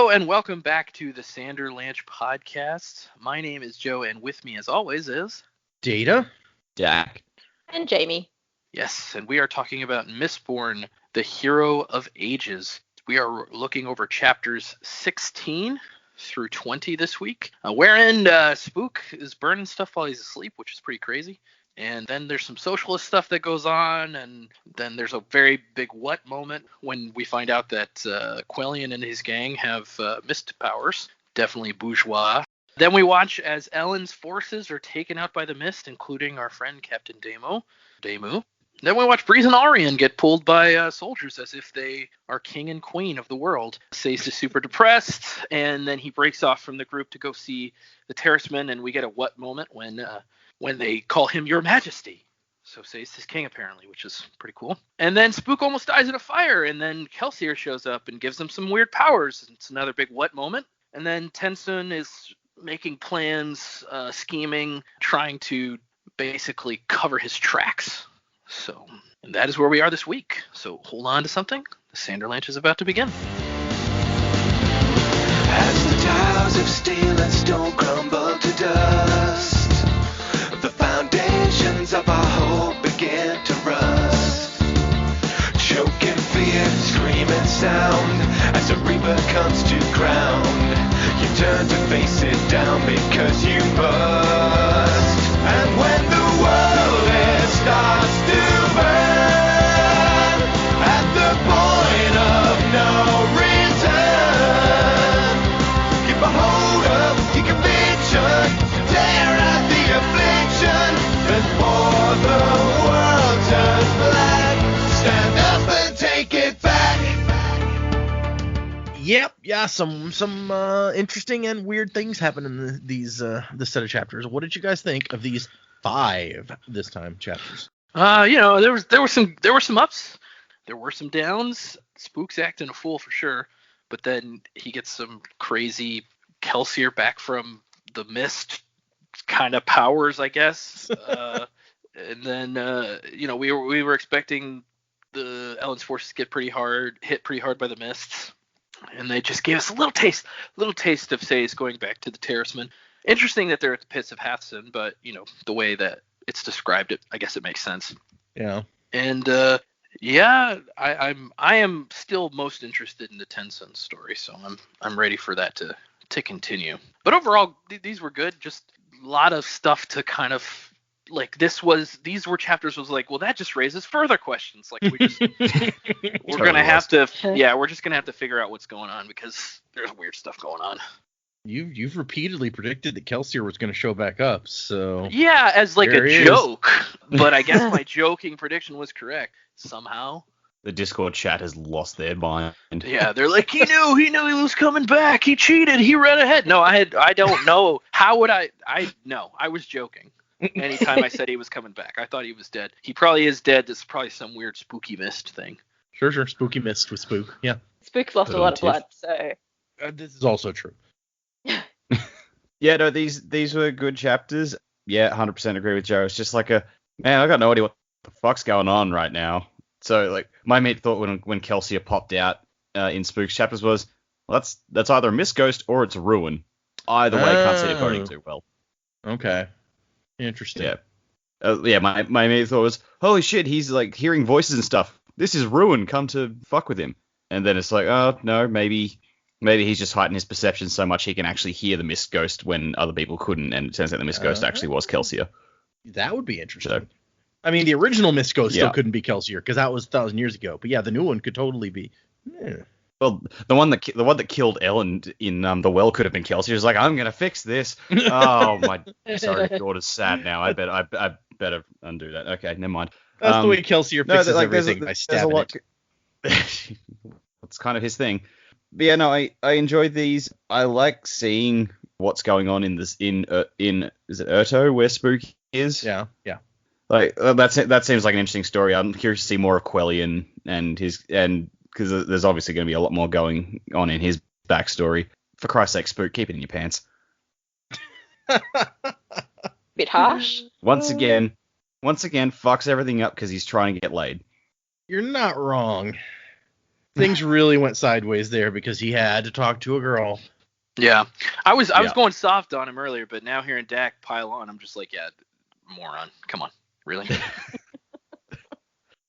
Hello and welcome back to the Sander Lanch podcast. My name is Joe, and with me, as always, is Data? Jack. And Jamie. Yes, and we are talking about Mistborn, the Hero of Ages. We are looking over chapters 16 through 20 this week, wherein Spook is burning stuff while he's asleep, which is pretty crazy. And then there's some socialist stuff that goes on, and then there's a very big what moment when we find out that Quellion and his gang have mist powers, definitely bourgeois. Then we watch as Ellen's forces are taken out by the mist, including our friend Captain Demu. Then we watch Breeze and Arian get pulled by soldiers as if they are king and queen of the world. Sazed is super depressed, and then he breaks off from the group to go see the Terracemen, and we get a what moment when they call him Your Majesty. So Sazed is king, apparently, which is pretty cool. And then Spook almost dies in a fire, and then Kelsier shows up and gives him some weird powers. It's another big what moment. And then Tensun is making plans, scheming, trying to basically cover his tracks. So, and that is where we are this week. So hold on to something. The Sander Lanch is about to begin. As the towers of steel and stone crumble to dust, the foundations of our hope begin to rust. Choking fear, screaming sound, as a reaper comes to ground. You turn to face it down because you must. And when the world starts to burn, at the point of no return, keep a hold of your conviction, tear out the affliction, before the world turns black. Stand up and take it back. Yep, yeah, some interesting and weird things happen in this set of chapters. What did you guys think of these 5 this time chapters? There were some ups, there were some downs. Spook's acting a fool for sure, but then he gets some crazy Kelsier back from the mist kind of powers, I guess. And then we were expecting the Ellen's forces to get hit pretty hard by the mists, and they just gave us a little taste of Sazed going back to the Terracemen. Interesting that they're at the pits of Hathsin, but the way that it's described, I guess it makes sense. Yeah. And I am still most interested in the Tensun story, so I'm ready for that to continue. But overall, these were good. Just a lot of stuff to kind of like. These were chapters was like, well, that just raises further questions. Like we're just gonna have to figure out what's going on because there's weird stuff going on. You've repeatedly predicted that Kelsier was going to show back up, so yeah, as like a joke. But I guess my joking prediction was correct somehow. The Discord chat has lost their mind. Yeah, they're like, he knew he was coming back. He cheated. He ran ahead. No, I don't know. How would I no, I was joking. Anytime I said he was coming back, I thought he was dead. He probably is dead. This is probably some weird spooky mist thing. Sure, spooky mist with Spook. Yeah. Spook's lost a lot of blood, so this is also true. Yeah, no, these were good chapters. Yeah, 100% agree with Joe. It's just like I got no idea what the fuck's going on right now. So, like, my immediate thought when Kelsier popped out in Spook's chapters was, well, that's either a mist ghost or it's a ruin. Either way, can't see it going too well. Okay. Interesting. Yeah. My immediate thought was, holy shit, he's, like, hearing voices and stuff. This is ruin. Come to fuck with him. And then it's like, oh, no, maybe he's just heightened his perception so much he can actually hear the mist ghost when other people couldn't, and it turns out the mist ghost actually was Kelsier. That would be interesting. So, I mean, the original mist ghost still couldn't be Kelsier because that was 1,000 years ago. But yeah, the new one could totally be. Yeah. Well, the one that killed Ellen in the well could have been Kelsier. He's like, I'm gonna fix this. Oh my, sorry, daughter's sad now. I better undo that. Okay, never mind. That's the way Kelsier fixes everything by stabbing it. That's kind of his thing. But yeah, no, I enjoyed these. I like seeing what's going on in this in is it Urto where Spook is? Yeah. Like that seems like an interesting story. I'm curious to see more of Quellion and because there's obviously going to be a lot more going on in his backstory. For Christ's sake, Spook, keep it in your pants. bit harsh. Once again, fucks everything up because he's trying to get laid. You're not wrong. Things really went sideways there because he had to talk to a girl. Yeah, I was going soft on him earlier, but now hearing Dak pile on, I'm just like, yeah, moron. Come on, really?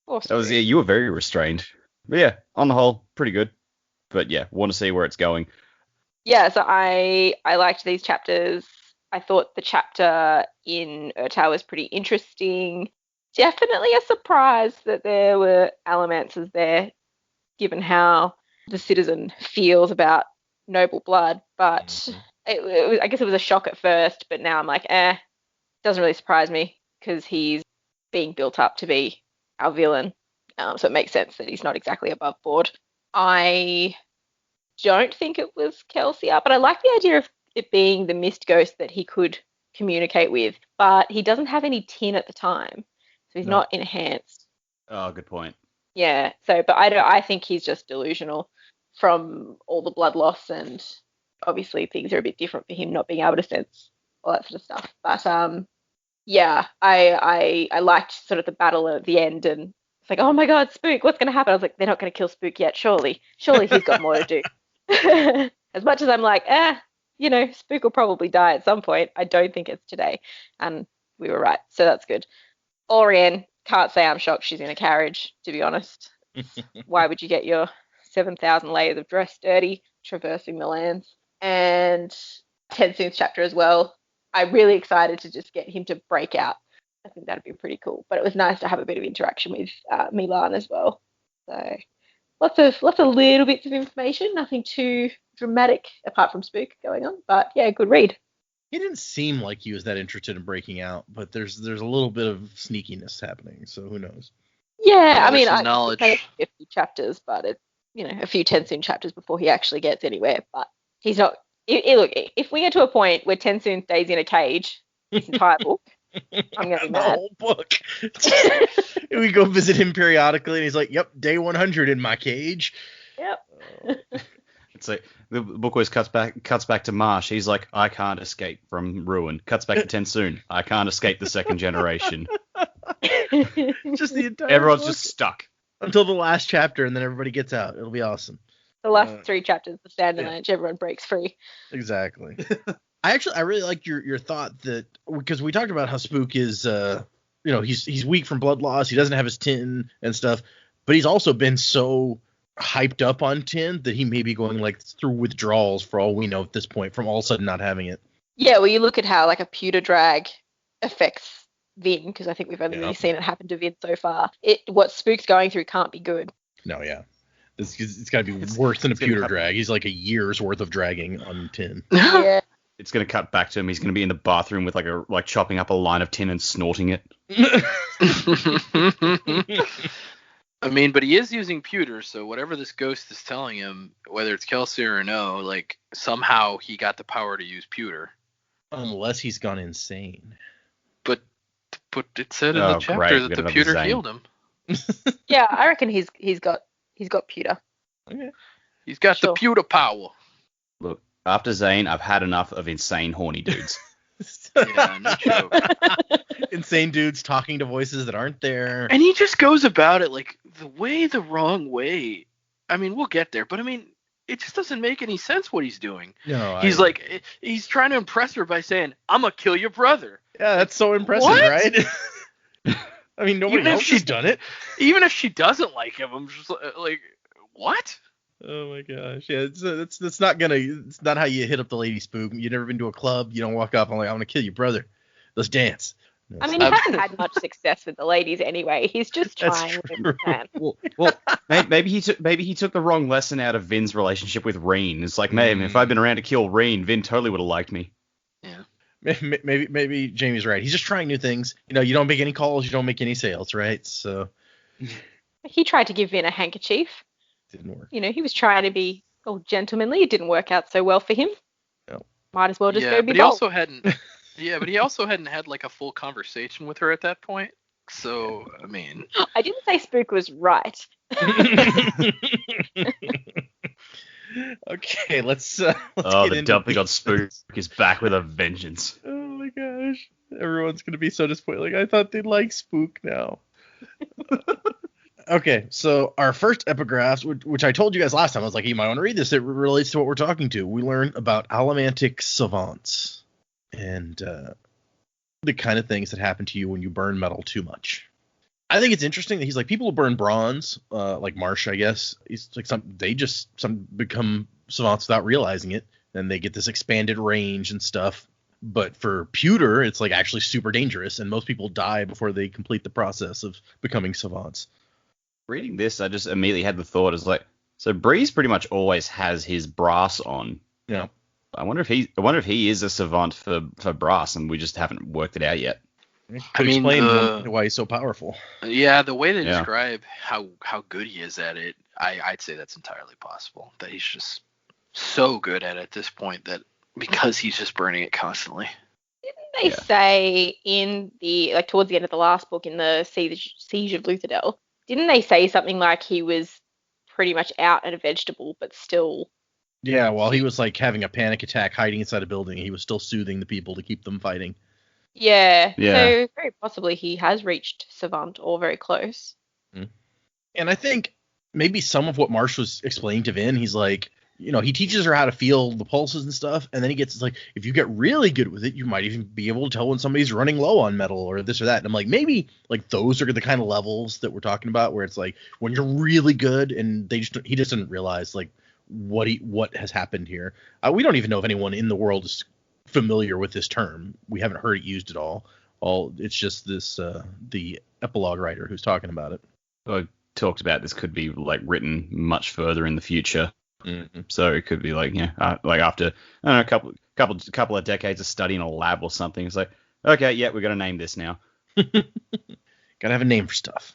You were very restrained. But yeah, on the whole, pretty good. But yeah, want to see where it's going. Yeah, so I liked these chapters. I thought the chapter in Urtau was pretty interesting. Definitely a surprise that there were Allomancers there, given how the citizen feels about noble blood. But I guess it was a shock at first, but now I'm like, doesn't really surprise me because he's being built up to be our villain. So it makes sense that he's not exactly above board. I don't think it was Kelsier, but I like the idea of it being the mist ghost that he could communicate with, but he doesn't have any tin at the time, so he's not enhanced. Oh, good point. Yeah, so, but I think he's just delusional from all the blood loss, and obviously things are a bit different for him not being able to sense all that sort of stuff. But yeah, I liked sort of the battle at the end, and it's like, oh my God, Spook, what's going to happen? I was like, they're not going to kill Spook yet, surely he's got more to do. As much as I'm like, Spook will probably die at some point, I don't think it's today. And we were right, so that's good. Orianne, can't say I'm shocked she's in a carriage, to be honest. Why would you get your 7,000 layers of dress dirty traversing the lands? And Tensoon's chapter as well. I'm really excited to just get him to break out. I think that'd be pretty cool. But it was nice to have a bit of interaction with Milan as well. So lots of little bits of information, nothing too dramatic apart from Spook going on. But yeah, good read. He didn't seem like he was that interested in breaking out, but there's a little bit of sneakiness happening, so who knows? Yeah, I mean, knowledge. I a few chapters, but it's a few Tensoon chapters before he actually gets anywhere. But he's not. Look, if we get to a point where Tensoon stays in a cage this entire book, I'm gonna be mad. The whole book. We go visit him periodically, and he's like, "Yep, day 100 in my cage." Yep. It's like the book always cuts back to Marsh. He's like, I can't escape from ruin. Cuts back to Tensoon. I can't escape the second generation. Just the entire Everyone's book. just stuck Until the last chapter, and then everybody gets out. It'll be awesome. The last 3 chapters, the Sanderlanche, everyone breaks free. Exactly. I really like your thought that, because we talked about how Spook is, he's weak from blood loss. He doesn't have his tin and stuff, but he's also been so hyped up on tin that he may be going like through withdrawals for all we know at this point from all of a sudden not having it. Yeah, well, you look at how like a pewter drag affects Vin, because I think we've only really seen it happen to Vin so far. What Spook's going through can't be good. No, yeah. It's got to be worse than a pewter drag. He's like a year's worth of dragging on tin. Yeah. It's going to cut back to him. He's going to be in the bathroom with like chopping up a line of tin and snorting it. I mean, but he is using pewter, so whatever this ghost is telling him, whether it's Kelsier or no, like somehow he got the power to use pewter. Unless he's gone insane. But it said in the chapter that the pewter healed him. Yeah, I reckon he's got pewter. Okay. He's got the pewter power. Look, after Zane, I've had enough of insane horny dudes. Yeah, no joke. Insane dudes talking to voices that aren't there. And he just goes about it like the wrong way. I mean, we'll get there, but I mean, it just doesn't make any sense what he's doing. No, he's trying to impress her by saying, "I'm gonna kill your brother." Yeah, that's so impressive, right? I mean, nobody else has done it. Even if she doesn't like him, I'm just like, what? Oh my gosh, yeah, it's not how you hit up the lady, Spook. You've never been to a club. You don't walk up and I'm gonna kill your brother. Let's dance. No, I mean, he hasn't had much success with the ladies anyway. He's just trying with his plan. Well, maybe he took the wrong lesson out of Vin's relationship with Reen. It's like, man, if I'd been around to kill Reen, Vin totally would have liked me. Yeah. Maybe Jamie's right. He's just trying new things. You don't make any calls, you don't make any sales, right? So he tried to give Vin a handkerchief. Didn't work. He was trying to be all gentlemanly. It didn't work out so well for him. No. Might as well just go be but bold. he also hadn't had like a full conversation with her at that point. So, I mean, I didn't say Spook was right. Okay, let's the get dumping on Spook is back with a vengeance. Oh my gosh. Everyone's going to be so disappointed. Like, I thought they'd like Spook now. Okay, so our first epigraph, which I told you guys last time, I was like, you might want to read this. It relates to what we're talking to. We learn about allomantic savants and the kind of things that happen to you when you burn metal too much. I think it's interesting that he's like, people who burn bronze, like Marsh, I guess, he's like some become savants without realizing it, and they get this expanded range and stuff. But for pewter, it's like actually super dangerous, and most people die before they complete the process of becoming savants. Reading this, I just immediately had the thought is like, so Breeze pretty much always has his brass on. Yeah. I wonder if he is a savant for brass, and we just haven't worked it out yet. I mean, explain why he's so powerful. Yeah, the way they describe how good he is at it, I'd say that's entirely possible. That he's just so good at this point that because he's just burning it constantly. Didn't they say in the towards the end of the last book in the Siege of Luthadel? Didn't they say something like he was pretty much out and a vegetable, but still? Yeah, while he was like having a panic attack, hiding inside a building, he was still soothing the people to keep them fighting. Yeah. So very possibly he has reached savant or very close. And I think maybe some of what Marsh was explaining to Vin, he's like, he teaches her how to feel the pulses and stuff, and then he gets like, if you get really good with it, you might even be able to tell when somebody's running low on metal or this or that. And I'm like, maybe like those are the kind of levels that we're talking about, where it's like when you're really good, and he just doesn't realize like what has happened here. We don't even know if anyone in the world is familiar with this term. We haven't heard it used at all. It's just this the epilogue writer who's talking about it. I talked about this could be like written much further in the future. Mm-hmm. So it could be like, like after I don't know, a couple of decades of study in a lab or something. It's like, okay, yeah, we're gonna name this now. Gotta have a name for stuff.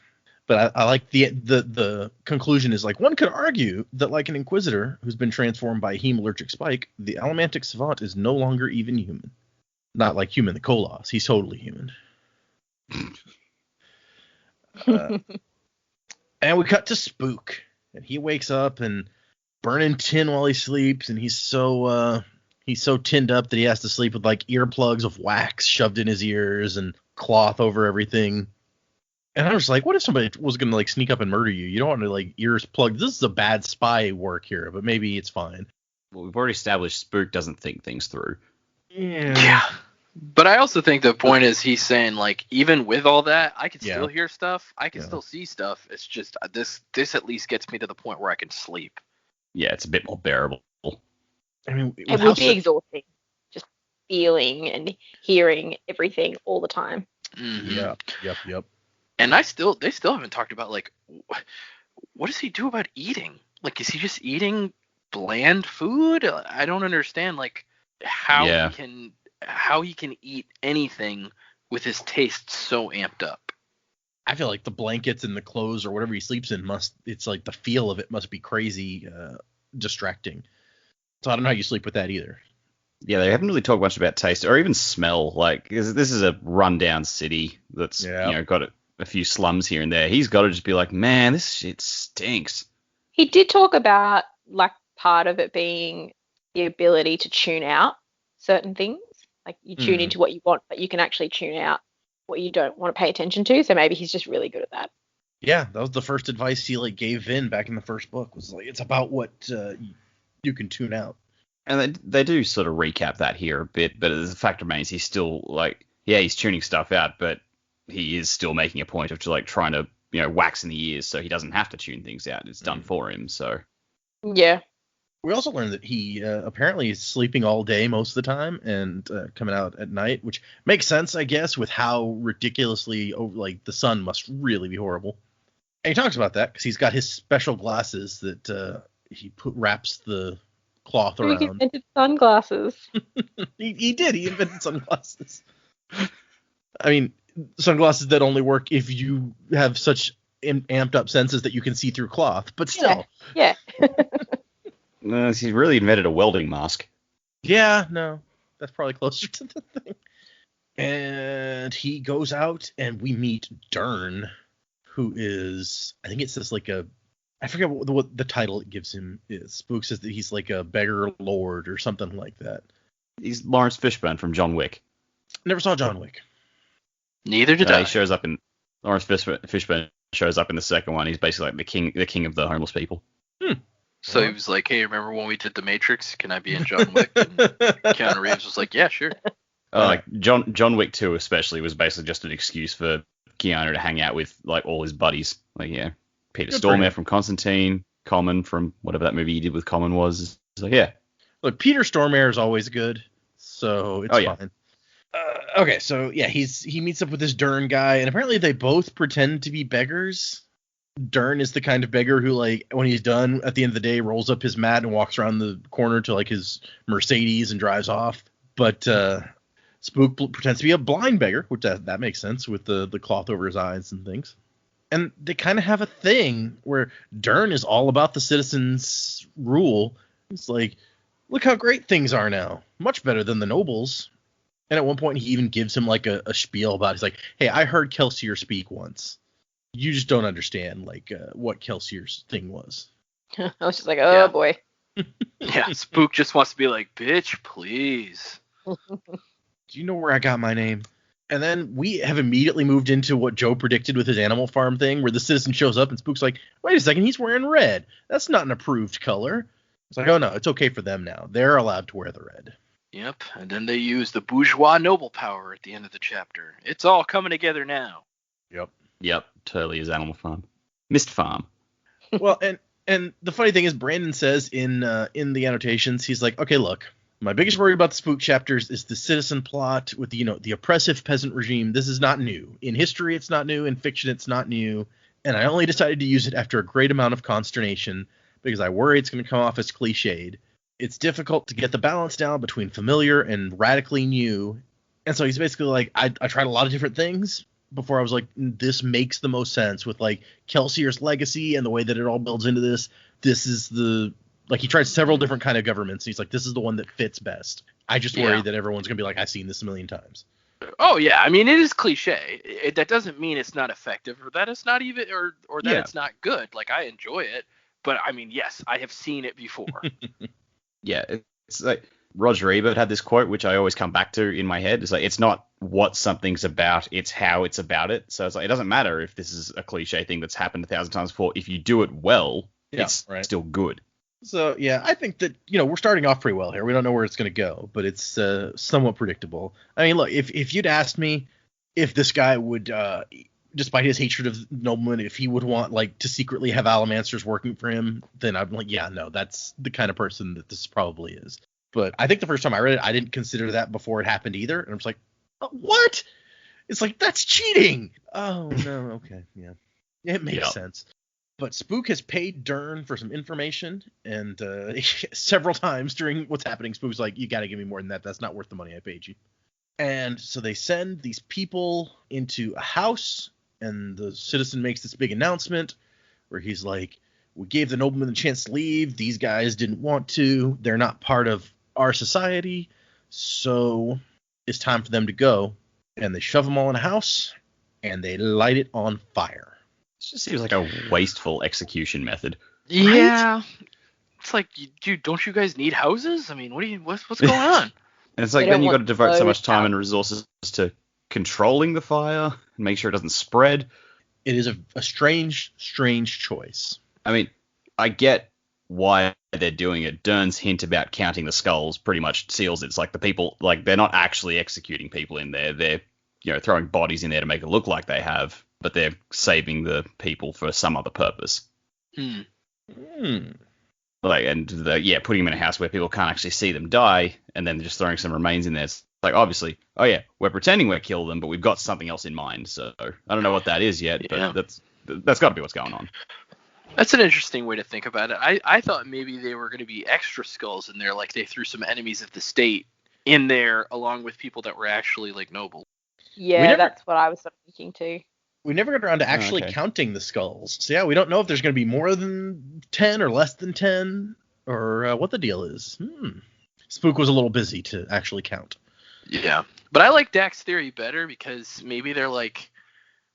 But I like the conclusion is like, one could argue that like an inquisitor who's been transformed by a hemalurgic spike, the allomantic savant is no longer even human. Not like human the Koloss. He's totally human. And we cut to Spook, and he wakes up and burning tin while he sleeps, and he's so tinned up that he has to sleep with like earplugs of wax shoved in his ears and cloth over everything. And I was like, what if somebody was gonna like sneak up and murder you? You don't want to like ears plugged. This is a bad spy work here, but maybe it's fine. Well, we've already established Spook doesn't think things through. Yeah. But I also think the point is he's saying like, even with all that, I can still hear stuff. I can still see stuff. It's just this at least gets me to the point where I can sleep. Yeah, it's a bit more bearable. I mean, it would be exhausting, just feeling and hearing everything all the time. Mm-hmm. Yep. And they still haven't talked about like, what does he do about eating? Like, is he just eating bland food? I don't understand like how he can eat anything with his taste so amped up. I feel like the blankets and the clothes or whatever he sleeps in it's like the feel of it must be crazy distracting. So I don't know how you sleep with that either. Yeah, they haven't really talked much about taste or even smell. Like, this is a rundown city that's got a few slums here and there. He's got to just be like, man, this shit stinks. He did talk about like part of it being the ability to tune out certain things. Like you tune into what you want, but you can actually tune out what you don't want to pay attention to. So maybe he's just really good at that. Yeah, that was the first advice he like gave Vin back in the first book. Was like, it's about what you can tune out. And they do sort of recap that here a bit, but the fact remains he's still like, he's tuning stuff out, but he is still making a point of like trying to wax in the ears so he doesn't have to tune things out. It's done for him. So yeah. We also learned that he apparently is sleeping all day most of the time and coming out at night, which makes sense, I guess, with how ridiculously the sun must really be horrible. And he talks about that because he's got his special glasses that he wraps the cloth around. He invented sunglasses. He did. He invented sunglasses. I mean, sunglasses that only work if you have such amped up senses that you can see through cloth. But still. Yeah. He really invented a welding mask. Yeah, no. That's probably closer to the thing. And he goes out and we meet Dern, who is, I think it says like I forget what the title it gives him is. Spook says that he's like a beggar lord or something like that. He's Lawrence Fishburne from John Wick. Never saw John Wick. Neither did I. He shows up in Lawrence Fishburne shows up in the second one. He's basically like the king of the homeless people. So he was like, hey, remember when we did The Matrix? Can I be in John Wick? And Keanu Reeves was like, yeah, sure. Like John Wick 2 especially was basically just an excuse for Keanu to hang out with like all his buddies. Like, yeah, Peter Stormare from Constantine, Common from whatever that movie he did with Common was. So yeah. Look, Peter Stormare is always good, so it's fine. Okay, so yeah, he meets up with this Dern guy, and apparently they both pretend to be beggars. Dern is the kind of beggar who, like, when he's done at the end of the day, rolls up his mat and walks around the corner to like his Mercedes and drives off. But Spook pretends to be a blind beggar, which that makes sense with the cloth over his eyes and things. And they kind of have a thing where Dern is all about the citizens' rule. It's like, look how great things are now, much better than the nobles. And at one point, he even gives him like a spiel about. He's like, "Hey, I heard Kelsier speak once. You just don't understand like what Kelsier's thing was." I was just like, oh boy. Yeah, Spook just wants to be like, bitch, please. Do you know where I got my name? And then we have immediately moved into what Joe predicted with his Animal Farm thing, where the citizen shows up and Spook's like, wait a second, he's wearing red. That's not an approved color. It's like, oh no, it's okay for them now. They're allowed to wear the red. Yep, and then they use the bourgeois noble power at the end of the chapter. It's all coming together now. Yep, totally is Animal Farm. Mistfarm. Well, and the funny thing is, Brandon says in the annotations, he's like, okay, look, my biggest worry about the Spook chapters is the citizen plot with the oppressive peasant regime. This is not new. In history, it's not new. In fiction, it's not new. And I only decided to use it after a great amount of consternation because I worry it's going to come off as cliched. It's difficult to get the balance down between familiar and radically new. And so he's basically like, I tried a lot of different things before I was like, this makes the most sense with like Kelsier's legacy and the way that it all builds into this. This is he tried several different kind of governments. He's like, this is the one that fits best. I just worry that everyone's going to be like, I've seen this a million times. Oh, yeah. I mean, it is cliche. That doesn't mean it's not effective or that it's not even or that it's not good. Like, I enjoy it. But, I mean, yes, I have seen it before. Yeah, it's like Roger Ebert had this quote, which I always come back to in my head. It's like, it's not what something's about, it's how it's about it. So it's like, it doesn't matter if this is a cliche thing that's happened 1,000 times before. If you do it well, it's still good. So, yeah, I think that, we're starting off pretty well here. We don't know where it's going to go, but it's somewhat predictable. I mean, look, if you'd asked me if this guy would, despite his hatred of noblemen, if he would want, like, to secretly have Alamancers working for him, then I'd be like, yeah, no, that's the kind of person that this probably is. But I think the first time I read it, I didn't consider that before it happened either. And I was like, what? It's like, that's cheating. Oh, no, okay, yeah. It makes sense. But Spook has paid Dern for some information, and several times during what's happening, Spook's like, you got to give me more than that. That's not worth the money I paid you. And so they send these people into a house, and the citizen makes this big announcement where he's like, we gave the nobleman a chance to leave. These guys didn't want to. They're not part of our society, so it's time for them to go. And they shove them all in a house, and they light it on fire. It just seems like a wasteful execution method. Yeah. Right? It's like, dude, don't you guys need houses? I mean, what's going on? And it's like, then you got to devote so much time and resources to controlling the fire and make sure it doesn't spread. It is a strange choice. I mean, I get why they're doing it. Dern's hint about counting the skulls pretty much seals it. It's like the people, like, they're not actually executing people in there. They're, throwing bodies in there to make it look like they have, but they're saving the people for some other purpose. Like, and putting them in a house where people can't actually see them die, and then just throwing some remains in there. It's like, obviously, we're pretending we're killing them, but we've got something else in mind. So I don't know what that is yet, but that's got to be what's going on. That's an interesting way to think about it. I thought maybe they were going to be extra skulls in there, like they threw some enemies of the state in there along with people that were actually like noble. Yeah, that's what I was thinking too. We never got around to actually counting the skulls. So yeah, we don't know if there's going to be more than 10 or less than 10 or what the deal is. Spook was a little busy to actually count. Yeah, but I like Dak's theory better because maybe they're like,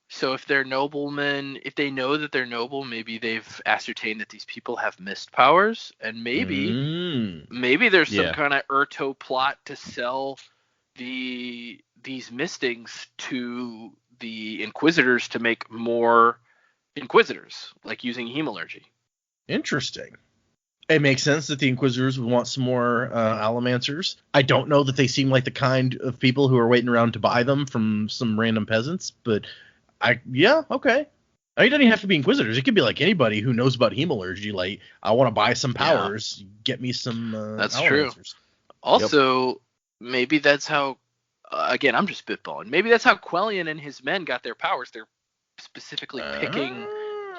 so if they're noblemen, if they know that they're noble, maybe they've ascertained that these people have mist powers, and maybe there's some kind of Urto plot to sell these mistings to the Inquisitors to make more Inquisitors, like using hemalurgy. Interesting. It makes sense that the Inquisitors would want some more Allomancers. I don't know that they seem like the kind of people who are waiting around to buy them from some random peasants, but yeah, okay. It doesn't even have to be Inquisitors. It could be like anybody who knows about hemalurgy. Like, I want to buy some powers. Get me some That's Allomancers. true. Also, maybe that's how, again, I'm just spitballing. Maybe that's how Quellion and his men got their powers. They're specifically picking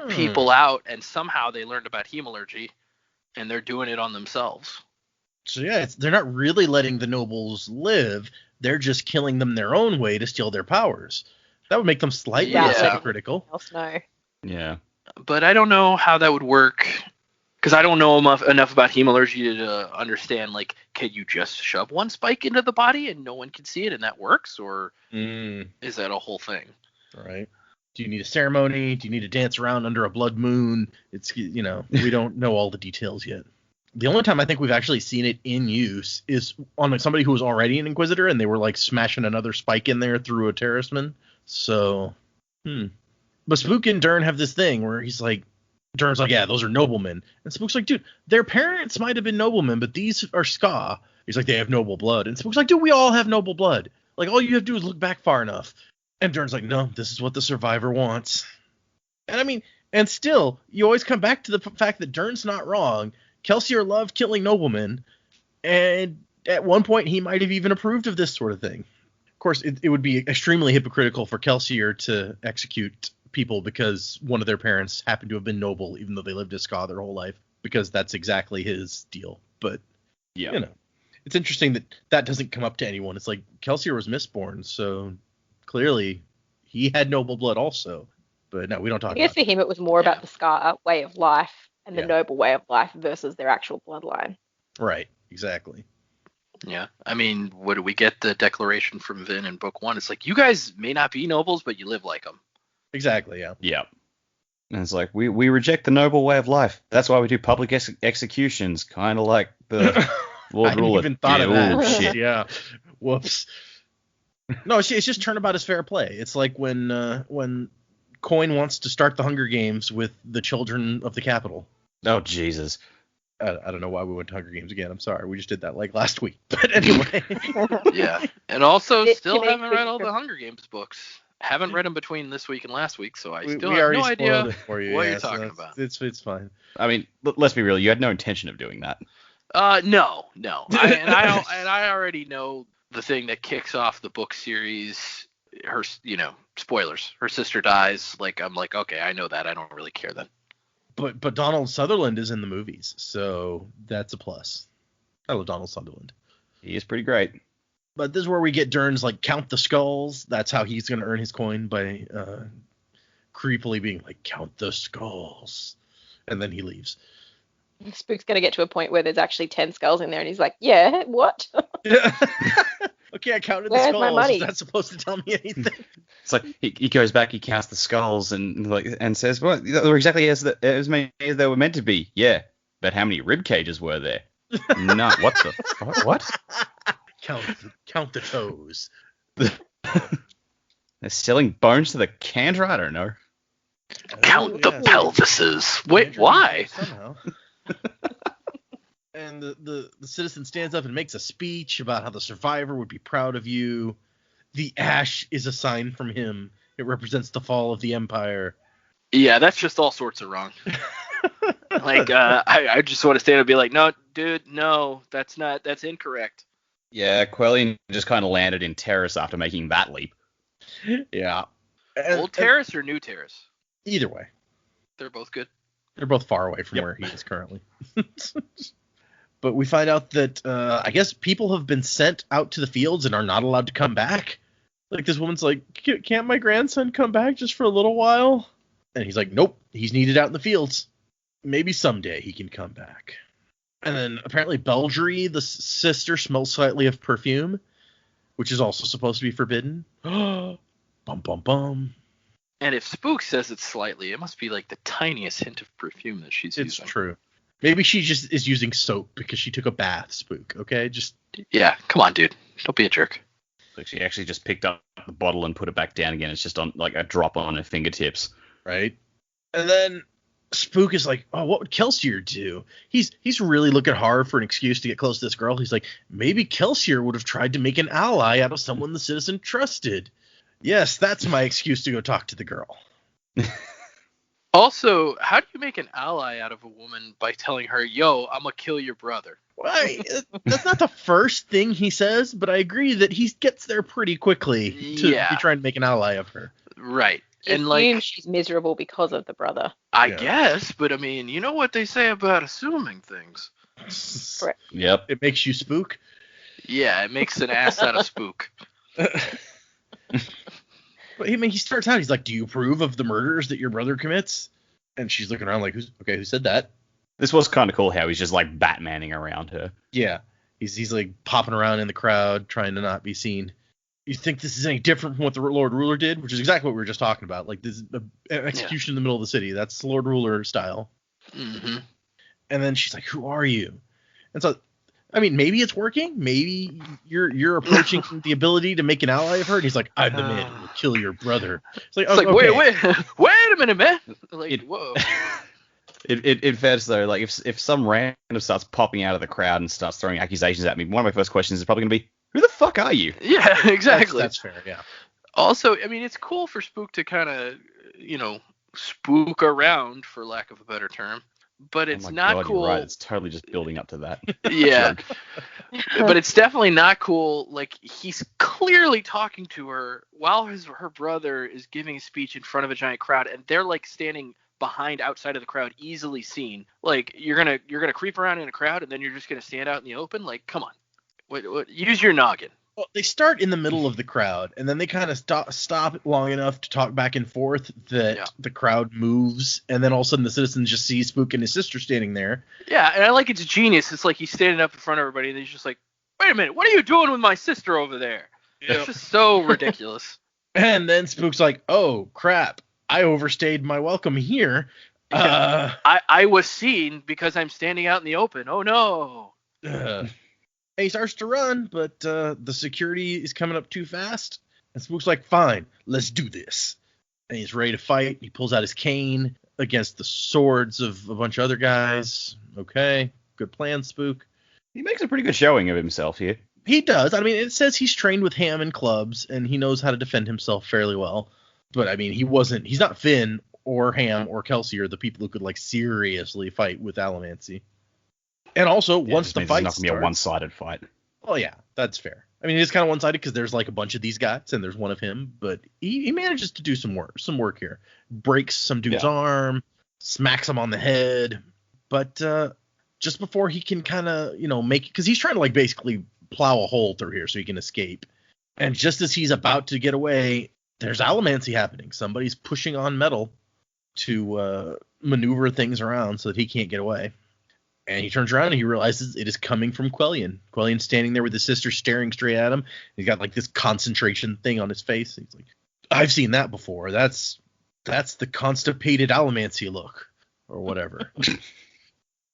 people out, and somehow they learned about hemalurgy, and they're doing it on themselves. So yeah, they're not really letting the nobles live. They're just killing them their own way to steal their powers. That would make them slightly less hypocritical. No. Yeah. But I don't know how that would work, because I don't know enough about hemalurgy to understand, like, can you just shove one spike into the body and no one can see it and that works? Or is that a whole thing? Right. Do you need a ceremony? Do you need to dance around under a blood moon? It's, we don't know all the details yet. The only time I think we've actually seen it in use is on somebody who was already an Inquisitor and they were like smashing another spike in there through a terraceman. So, But Spook and Dern have this thing where he's like, Dern's like, yeah, those are noblemen. And Spook's like, dude, their parents might have been noblemen, but these are Ska. He's like, they have noble blood. And Spook's like, dude, we all have noble blood. Like, all you have to do is look back far enough. And Dern's like, no, this is what the survivor wants. And I mean, and still, you always come back to the fact that Dern's not wrong. Kelsier loved killing noblemen. And at one point, he might have even approved of this sort of thing. Of course, it would be extremely hypocritical for Kelsier to execute people because one of their parents happened to have been noble, even though they lived as Ska their whole life, because that's exactly his deal. But, it's interesting that doesn't come up to anyone. It's like Kelsier was Mistborn, so clearly he had noble blood also. But no, we don't talk about it. I guess for him it was more about the Ska way of life and the noble way of life versus their actual bloodline. Right, exactly. Yeah, I mean, what do we get the declaration from Vin in book 1? It's like, you guys may not be nobles, but you live like them. Exactly, yeah. Yeah. And it's like, we reject the noble way of life. That's why we do public executions, kind of like the Lord I hadn't Ruler. even thought of that. Shit. Yeah. Whoops. No, it's just turnabout is fair play. It's like when Coin wants to start the Hunger Games with the children of the capital. Oh, Jesus. I don't know why we went to Hunger Games again. I'm sorry. We just did that like last week. But anyway. Yeah. And also still haven't read all the Hunger Games books. Haven't read them between this week and last week, so I still have no idea for you. what you're talking about. It's fine. I mean, let's be real. You had no intention of doing that. No. I already know the thing that kicks off the book series. Her, spoilers. Her sister dies. Like, I'm like, okay, I know that. I don't really care then. But Donald Sutherland is in the movies, so that's a plus. I love Donald Sutherland. He is pretty great. But this is where we get Dern's like count the skulls. That's how he's going to earn his coin, by creepily being like, count the skulls. And then he leaves. Spook's going to get to a point where there's actually 10 skulls in there, and he's like, yeah, what? Okay, I counted Where's the skulls. my money? Is that supposed to tell me anything? It's like he goes back, he counts the skulls and says, well, they're exactly as many as they were meant to be. Yeah, but how many rib cages were there? No, what the fuck? What? Count the toes. They're selling bones to the Kandra? I don't know. Count the pelvises. Wait, why? Somehow. And the citizen stands up and makes a speech about how the survivor would be proud of you. The ash is a sign from him. It represents the fall of the empire. Yeah, that's just all sorts of wrong. Like, I just want to stand up and be like, no, dude, no, that's incorrect. Yeah, Quellion just kind of landed in Terrace after making that leap. Yeah. Old Terrace or New Terrace? Either way. They're both good. They're both far away from where he is currently. But we find out that, I guess people have been sent out to the fields and are not allowed to come back. Like, this woman's like, can't my grandson come back just for a little while? And he's like, nope, he's needed out in the fields. Maybe someday he can come back. And then apparently Beldry, the sister, smells slightly of perfume, which is also supposed to be forbidden. Bum, bum, bum. And if Spook says it's slightly, it must be like the tiniest hint of perfume that she's using. It's true. Maybe she just is using soap because she took a bath, Spook, okay? Yeah, come on, dude. Don't be a jerk. Like, she actually just picked up the bottle and put it back down again. It's just on like a drop on her fingertips. Right? And then Spook is like, oh, what would Kelsier do? He's really looking hard for an excuse to get close to this girl. He's like, maybe Kelsier would have tried to make an ally out of someone the citizen trusted. Yes, that's my excuse to go talk to the girl. Also, how do you make an ally out of a woman by telling her, yo, I'm going to kill your brother? Why? That's not the first thing he says, but I agree that he gets there pretty quickly to be trying to make an ally of her. Right. And like, she's miserable because of the brother. I guess, but I mean, you know what they say about assuming things. Correct. Yep. It makes you spook. Yeah, it makes an ass out of Spook. But I mean, he starts out, he's like, do you approve of the murders that your brother commits? And she's looking around like, who said that? This was kind of cool how he's just like Batmaning around her. Yeah. He's like popping around in the crowd, trying to not be seen. You think this is any different from what the Lord Ruler did? Which is exactly what we were just talking about. Like, this is an execution in the middle of the city. That's Lord Ruler style. Mm-hmm. And then she's like, who are you? And so, I mean, maybe it's working. Maybe you're approaching the ability to make an ally of her. And he's like, I'm the man who will kill your brother. It's like, okay. wait a minute, man. Like, whoa. It fares though, like if some random starts popping out of the crowd and starts throwing accusations at me, one of my first questions is probably going to be, who the fuck are you? Yeah, exactly. That's fair, yeah. Also, I mean, it's cool for Spook to kind of, spook around, for lack of a better term. But it's not cool. You're right. It's totally just building up to that. Yeah. But it's definitely not cool. Like, he's clearly talking to her while her brother is giving a speech in front of a giant crowd, and they're like standing behind outside of the crowd, easily seen. Like, you're gonna creep around in a crowd and then you're just gonna stand out in the open. Like, come on. What, use your noggin. Well, they start in the middle of the crowd, and then they kind of stop long enough to talk back and forth that the crowd moves, and then all of a sudden the citizens just see Spook and his sister standing there. Yeah, and I like it's genius. It's like he's standing up in front of everybody, and he's just like, wait a minute, what are you doing with my sister over there? Yeah. It's just so ridiculous. And then Spook's like, oh, crap, I overstayed my welcome here. I was seen because I'm standing out in the open. Oh, no. He starts to run, but the security is coming up too fast. And Spook's like, fine, let's do this. And he's ready to fight. He pulls out his cane against the swords of a bunch of other guys. Okay, good plan, Spook. He makes a pretty good showing of himself here. He does. I mean, it says he's trained with Ham and clubs, and he knows how to defend himself fairly well. But, I mean, he's not Finn or Ham or Kelsey or the people who could, like, seriously fight with Allomancy. And also, once the fight starts... It's not going to be a one-sided fight. Oh, yeah, that's fair. I mean, it is kind of one-sided because there's, like, a bunch of these guys, and there's one of him. But he manages to do some work here. Breaks some dude's arm, smacks him on the head. But just before he can kind of, make... Because he's trying to, like, basically plow a hole through here so he can escape. And just as he's about to get away, there's Allomancy happening. Somebody's pushing on metal to maneuver things around so that he can't get away. And he turns around and he realizes it is coming from Quellion. Quellion's standing there with his sister staring straight at him. He's got like this concentration thing on his face. He's like, I've seen that before. That's the constipated Allomancy look or whatever.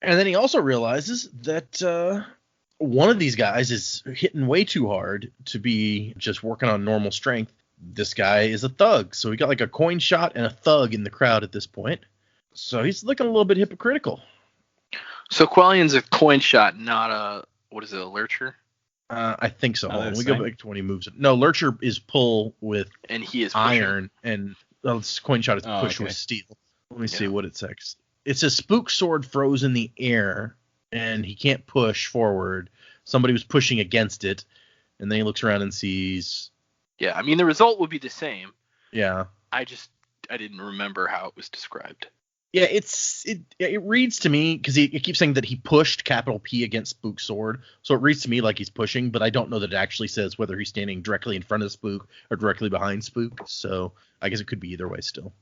And then he also realizes that one of these guys is hitting way too hard to be just working on normal strength. This guy is a thug. So we got like a coin shot and a thug in the crowd at this point. So he's looking a little bit hypocritical. So Quellion's a coin shot, not a lurcher? I think so. Hold on, we go back to when he moves it. No, lurcher is pull with and he is iron, and coin shot is push with steel. Let me see what it says. It says Spook sword froze in the air, and he can't push forward. Somebody was pushing against it, and then he looks around and sees... Yeah, I mean, the result would be the same. Yeah. I didn't remember how it was described. Yeah, it reads to me, because it keeps saying that he pushed capital P against Spook's sword, so it reads to me like he's pushing, but I don't know that it actually says whether he's standing directly in front of Spook or directly behind Spook, so I guess it could be either way still.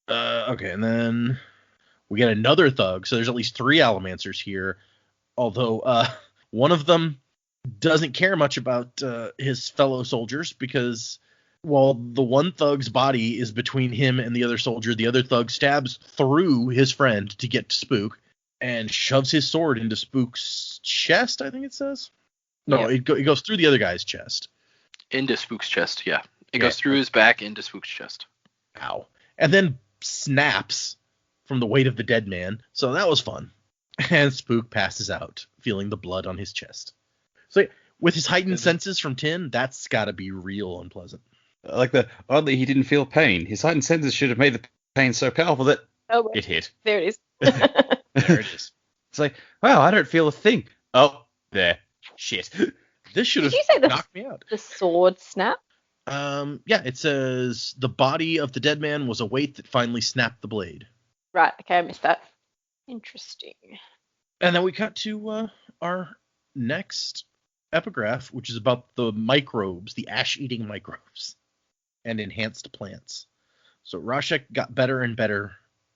Okay, and then we get another thug, so there's at least 3 Allomancers here, although one of them doesn't care much about his fellow soldiers, because... while the one thug's body is between him and the other soldier, the other thug stabs through his friend to get to Spook and shoves his sword into Spook's chest, I think it says. No, it goes through the other guy's chest. Into Spook's chest, yeah. It goes through his back into Spook's chest. Ow. And then snaps from the weight of the dead man. So that was fun. And Spook passes out, feeling the blood on his chest. So with his heightened senses from Tin, that's got to be real unpleasant. Oddly, he didn't feel pain. His heightened senses should have made the pain so powerful that it hit. There it is. There it is. It's like, wow, I don't feel a thing. Oh, there. Shit. This should have Did you say knocked me out. The sword snap? Yeah, it says the body of the dead man was a weight that finally snapped the blade. Right, okay, I missed that. Interesting. And then we cut to our next epigraph, which is about the microbes, the ash-eating microbes, and enhanced plants. So Rashek got better and better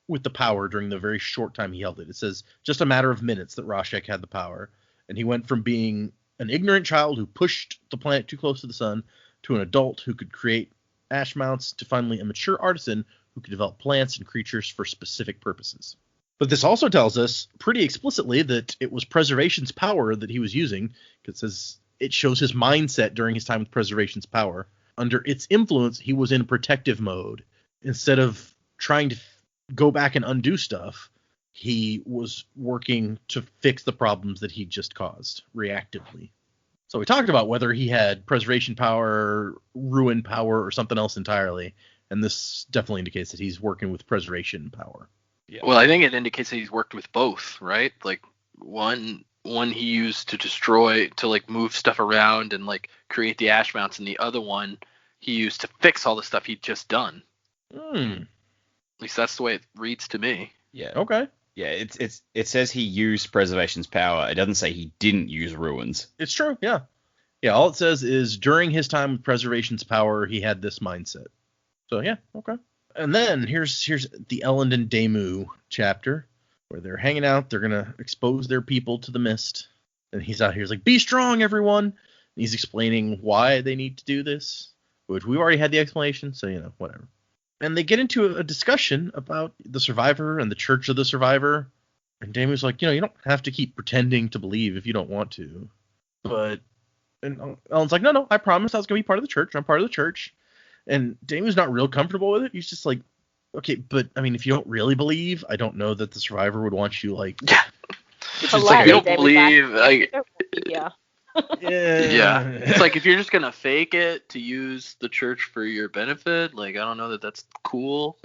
with the power during the very short time he held it. It says just a matter of minutes that Rashek had the power, and he went from being an ignorant child who pushed the planet too close to the sun to an adult who could create ash mounts to finally a mature artisan who could develop plants and creatures for specific purposes. But this also tells us pretty explicitly that it was Preservation's power that he was using, because it says it shows his mindset during his time with Preservation's power. Under its influence, he was in protective mode. Instead of trying to go back and undo stuff, he was working to fix the problems that he just caused reactively. So we talked about whether he had Preservation power, Ruin power, or something else entirely, and this definitely indicates that he's working with Preservation power. Yeah. Well, I think it indicates that he's worked with both, right? Like one he used to destroy, to like move stuff around and like create the ash mounts, and the other one he used to fix all the stuff he'd just done. At least that's the way it reads to me. Yeah. Okay. Yeah, it says he used Preservation's power. It doesn't say he didn't use Ruins. It's true, yeah. Yeah, all it says is during his time with Preservation's power, he had this mindset. So yeah, okay. And then here's the Elend and Damu chapter where they're hanging out. They're gonna expose their people to the mist, and he's out here. He's like, "Be strong, everyone." And he's explaining why they need to do this, which we've already had the explanation. So whatever. And they get into a discussion about the survivor and the Church of the Survivor. And Damu's like, you don't have to keep pretending to believe if you don't want to. And Ellen's like, no, I promised I was gonna be part of the church. I'm part of the church. And Damu's not real comfortable with it. He's just like, okay, but I mean, if you don't really believe, I don't know that the survivor would want you like. Yeah. It's just like, if you don't believe, yeah. Yeah. It's like, if you're just gonna fake it to use the church for your benefit, like, I don't know that that's cool.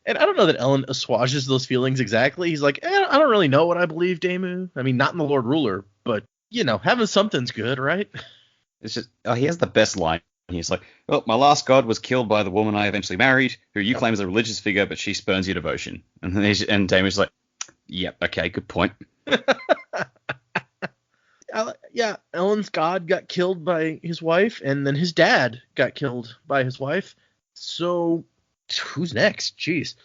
And I don't know that Ellen assuages those feelings exactly. He's like, I don't really know what I believe, Damu. I mean, not in the Lord Ruler, but having something's good, right? It's just, he has the best line. He's like, well, my last god was killed by the woman I eventually married, who you claim is a religious figure, but she spurns your devotion. And then Damon's like, yep, okay, good point. Yeah, Ellen's god got killed by his wife, and then his dad got killed by his wife. So who's next? Jeez.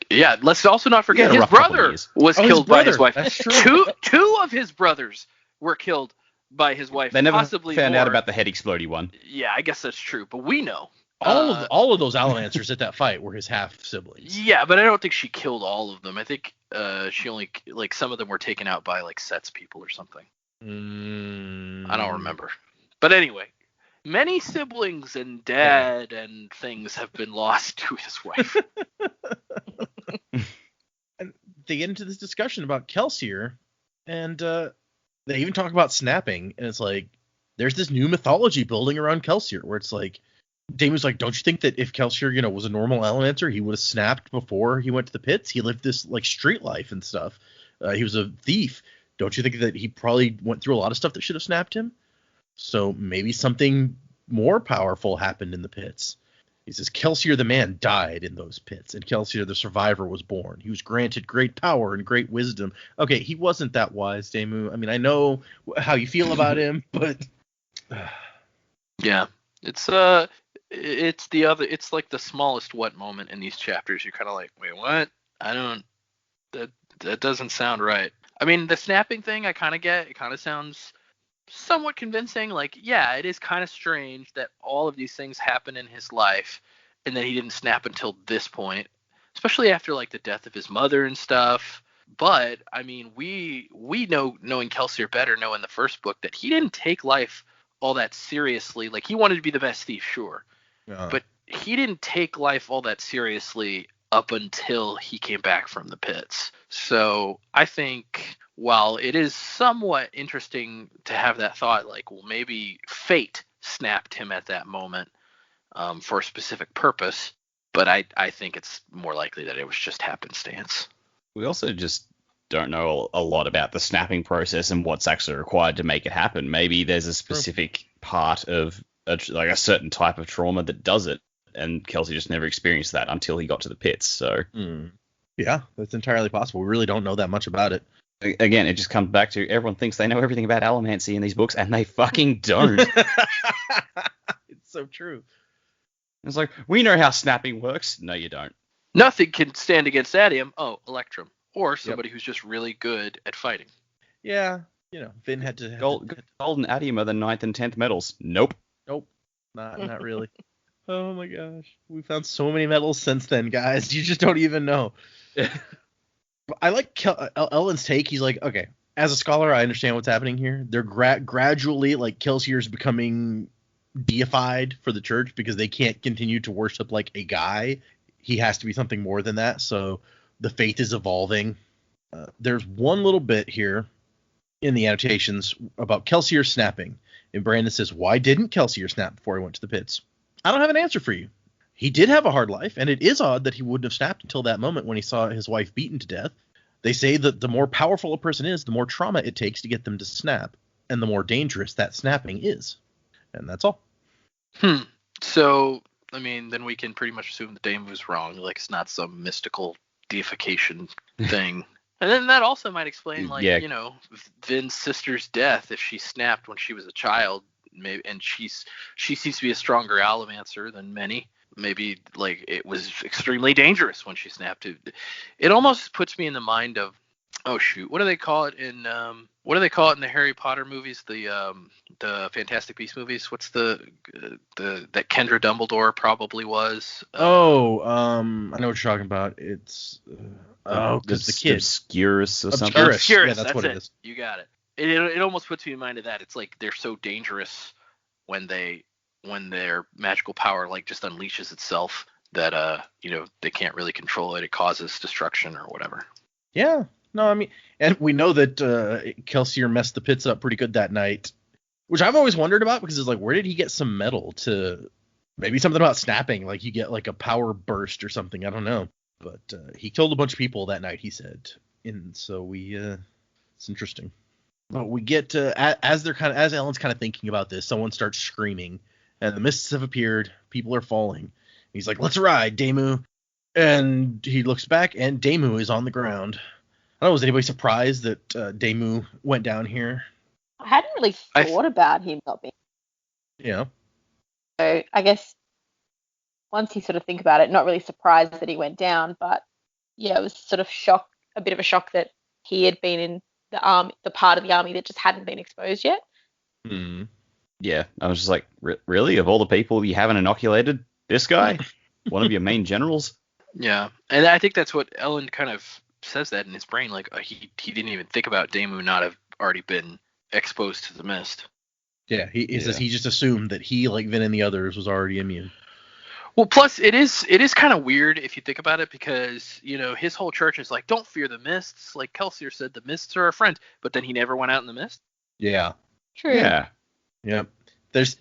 Yeah, let's also not forget his brother was killed by his wife. That's true. Two of his brothers were killed by his wife. They never possibly found more. out about the head explodey one. Yeah, I guess that's true, but we know. All of those Alamancers at that fight were his half siblings. Yeah, but I don't think she killed all of them. I think she only, like, some of them were taken out by like Set's people or something. I don't remember. But anyway, many siblings and dad and things have been lost to his wife. And they get into this discussion about Kelsier, and they even talk about snapping, and it's like, there's this new mythology building around Kelsier, where it's like, Damon's like, don't you think that if Kelsier, was a normal Elementor, he would have snapped before he went to the pits? He lived this, like, street life and stuff. He was a thief. Don't you think that he probably went through a lot of stuff that should have snapped him? So maybe something more powerful happened in the pits. He says, Kelsier the man died in those pits, and Kelsier the survivor was born. He was granted great power and great wisdom. Okay, he wasn't that wise, Damu. I mean, I know how you feel about him, but... Yeah, it's like the smallest what moment in these chapters. You're kind of like, wait, what? That doesn't sound right. I mean, the snapping thing, I kind of get. It kind of sounds somewhat convincing. Like, yeah, it is kind of strange that all of these things happen in his life, and that he didn't snap until this point, especially after like the death of his mother and stuff. But I mean, we know, knowing Kelsier better, know in the first book that he didn't take life all that seriously. Like, he wanted to be the best thief, sure, but he didn't take life all that seriously up until he came back from the pits. So I think while it is somewhat interesting to have that thought, like, well, maybe fate snapped him at that moment for a specific purpose, but I think it's more likely that it was just happenstance. We also just don't know a lot about the snapping process and what's actually required to make it happen. Maybe there's a specific part of a certain type of trauma that does it, and Kelsey just never experienced that until he got to the pits. So yeah, that's entirely possible. We really don't know that much about it. Again, it just comes back to everyone thinks they know everything about allomancy in these books, and they fucking don't. It's so true. It's like, we know how snapping works. No, you don't. Nothing can stand against Adium. Oh, Electrum. Or somebody who's just really good at fighting. Yeah, Vin had to... Golden Adium are the 9th and 10th medals. Nope. Not really. Oh my gosh. We found so many medals since then, guys. You just don't even know. I like Ellen's take. He's like, okay, as a scholar, I understand what's happening here. They're gradually, like, Kelsier's becoming deified for the church because they can't continue to worship like a guy. He has to be something more than that. So the faith is evolving. There's one little bit here in the annotations about Kelsier snapping. And Brandon says, why didn't Kelsier snap before he went to the pits? I don't have an answer for you. He did have a hard life, and it is odd that he wouldn't have snapped until that moment when he saw his wife beaten to death. They say that the more powerful a person is, the more trauma it takes to get them to snap, and the more dangerous that snapping is. And that's all. So, I mean, then we can pretty much assume that Dame was wrong. Like, it's not some mystical deification thing. And then that also might explain, like, Vin's sister's death if she snapped when she was a child, maybe, and she seems to be a stronger allomancer than many. Maybe, like, it was extremely dangerous when she snapped. It almost puts me in the mind of, oh shoot, what do they call it in the Harry Potter movies, the Fantastic Beasts movies? What's the that Kendra Dumbledore probably was? I know what you're talking about. It's because the kid Obscurus or something. Obscurus. Yeah, that's what it is. You got it. It almost puts me in mind of that. It's like they're so dangerous when their magical power, like, just unleashes itself that they can't really control it. It causes destruction or whatever. Yeah. No, I mean, and we know that Kelsier messed the pits up pretty good that night, which I've always wondered about because it's like, where did he get some metal to maybe something about snapping? Like, you get like a power burst or something. I don't know. But he killed a bunch of people that night, he said. And so it's interesting. But we get as Ellen's kind of thinking about this, someone starts screaming, and the mists have appeared. People are falling. He's like, let's ride, Damu. And he looks back, and Damu is on the ground. I don't know, was anybody surprised that Damu went down here? I hadn't really thought about him not being. Yeah. So I guess once you sort of think about it, not really surprised that he went down, but yeah, it was sort of a bit of a shock that he had been in the part of the army that just hadn't been exposed yet. Hmm. Yeah, I was just like, really? Of all the people you haven't inoculated, this guy? One of your main generals? Yeah, and I think that's what Ellen kind of says that in his brain, like, he didn't even think about Damu not have already been exposed to the mist. Yeah, he says he just assumed that he, like Vin and the others, was already immune. Well, plus it is kind of weird if you think about it, because his whole church is like, don't fear the mists. Like Kelsier said, the mists are our friend, but then he never went out in the mist. Yeah. True. Yeah. Yeah. There's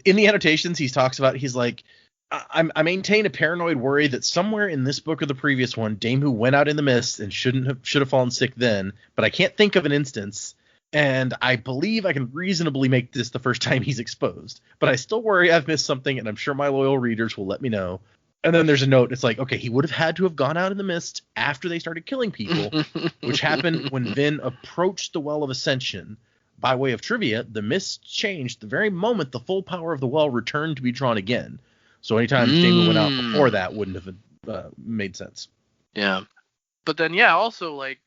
in the annotations he talks about, he's like, I maintain a paranoid worry that somewhere in this book or the previous one, Damu went out in the mist and should have fallen sick then, but I can't think of an instance, and I believe I can reasonably make this the first time he's exposed. But I still worry I've missed something, and I'm sure my loyal readers will let me know. And then there's a note. It's like, okay, he would have had to have gone out in the mist after they started killing people, which happened when Vin approached the Well of Ascension. By way of trivia, the mist changed the very moment the full power of the well returned to be drawn again. So anytime Damu went out before that wouldn't have made sense. Yeah. But then, yeah, also, like,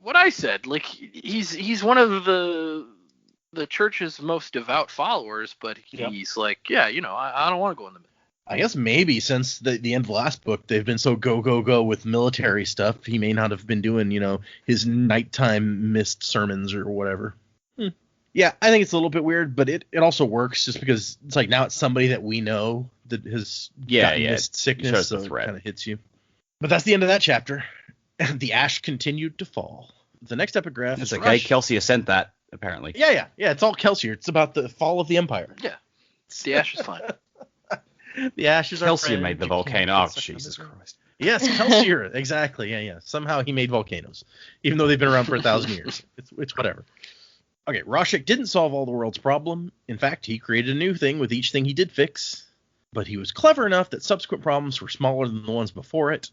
what I said, like, he's one of the church's most devout followers, but he's like, yeah, I don't want to go in the mist. I guess maybe since the end of the last book, they've been so go with military stuff, he may not have been doing, his nighttime mist sermons or whatever. Yeah, I think it's a little bit weird, but it also works just because it's like now it's somebody that we know that has gotten this sickness, shows so the it threat. kind of hits you. But that's the end of that chapter. And the ash continued to fall. The next epigraph It's is okay. Rush. Kelsey sent that, apparently. Yeah. It's all Kelsier. It's about the fall of the Empire. Yeah. The ash is fine. The ashes are Kelsey friend, made the you can't volcano. Oh, kiss a Jesus hummingbird. Christ. Yes, Kelsier. Exactly. Yeah. Somehow he made volcanoes, even though they've been around for 1,000 years. It's whatever. Okay, Rashek didn't solve all the world's problem. In fact, he created a new thing with each thing he did fix. But he was clever enough that subsequent problems were smaller than the ones before it.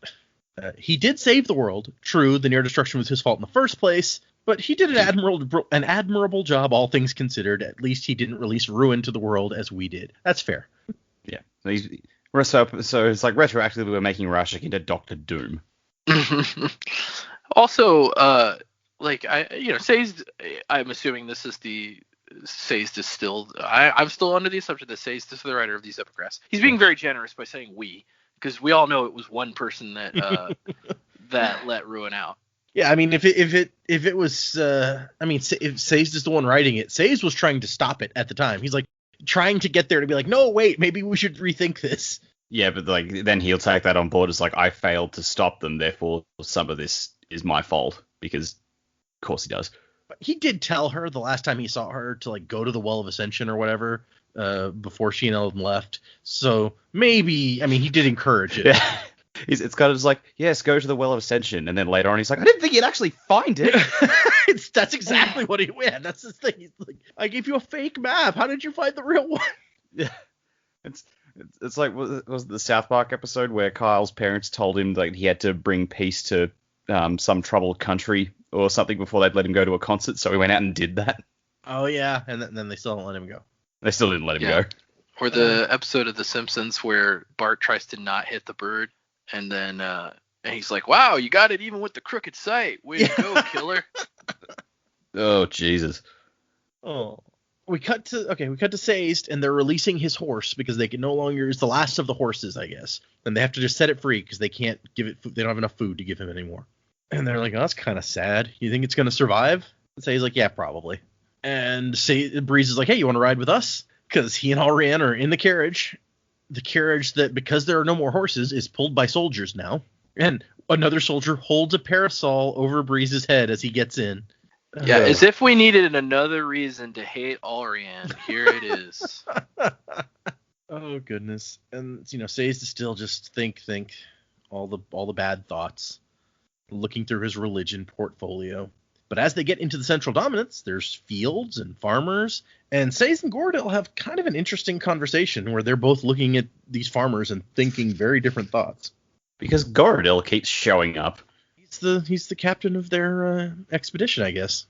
He did save the world. True, the near destruction was his fault in the first place, but he did an admirable job, all things considered. At least he didn't release ruin to the world as we did. That's fair. Yeah. So it's like retroactively we're making Rashek into Doctor Doom. Also, Sazed, I'm assuming this is Sazed is still, I'm still under the assumption that Sazed is the writer of these epigraphs. He's being very generous by saying we, because we all know it was one person that that let ruin out. Yeah, I mean, if it was, if Sazed is the one writing it, Sazed was trying to stop it at the time. He's like trying to get there to be like, no, wait, maybe we should rethink this. Yeah, but like then he'll take that on board as like, I failed to stop them, therefore some of this is my fault, because of course he does. But he did tell her the last time he saw her to like go to the Well of Ascension or whatever before she and Ellen left. So maybe, I mean, he did encourage it. Yeah. It's kind of just like, yes, go to the Well of Ascension, and then later on he's like, I didn't think you'd actually find it. That's exactly what he went. That's his thing. He's like, I gave you a fake map. How did you find the real one? Yeah, it's like, was it the South Park episode where Kyle's parents told him like he had to bring peace to some troubled country or something before they'd let him go to a concert, so he went out and did that. Oh yeah, and then they still don't let him go. They still didn't let him go. Or the episode of The Simpsons where Bart tries to not hit the bird, and then and he's like, "Wow, you got it even with the crooked sight. Way to go, killer." Oh Jesus. Oh. We cut to Sazed, and they're releasing his horse because they can no longer. It's the last of the horses, I guess, and they have to just set it free because they can't give it. They don't have enough food to give him anymore. And they're like, "Oh, that's kind of sad. You think it's gonna survive?" And Sazed's like, "Yeah, probably." And Breeze is like, "Hey, you want to ride with us?" Because he and Alrianne are in the carriage that, because there are no more horses, is pulled by soldiers now. And another soldier holds a parasol over Breeze's head as he gets in. Yeah, as if we needed another reason to hate Alrianne. Here it is. Oh goodness. And Sazed is still just think all the bad thoughts, looking through his religion portfolio. But as they get into the Central Dominance, there's fields and farmers, and Sazed and Gordell have kind of an interesting conversation where they're both looking at these farmers and thinking very different thoughts. Because Gorodil keeps showing up. He's the captain of their expedition, I guess.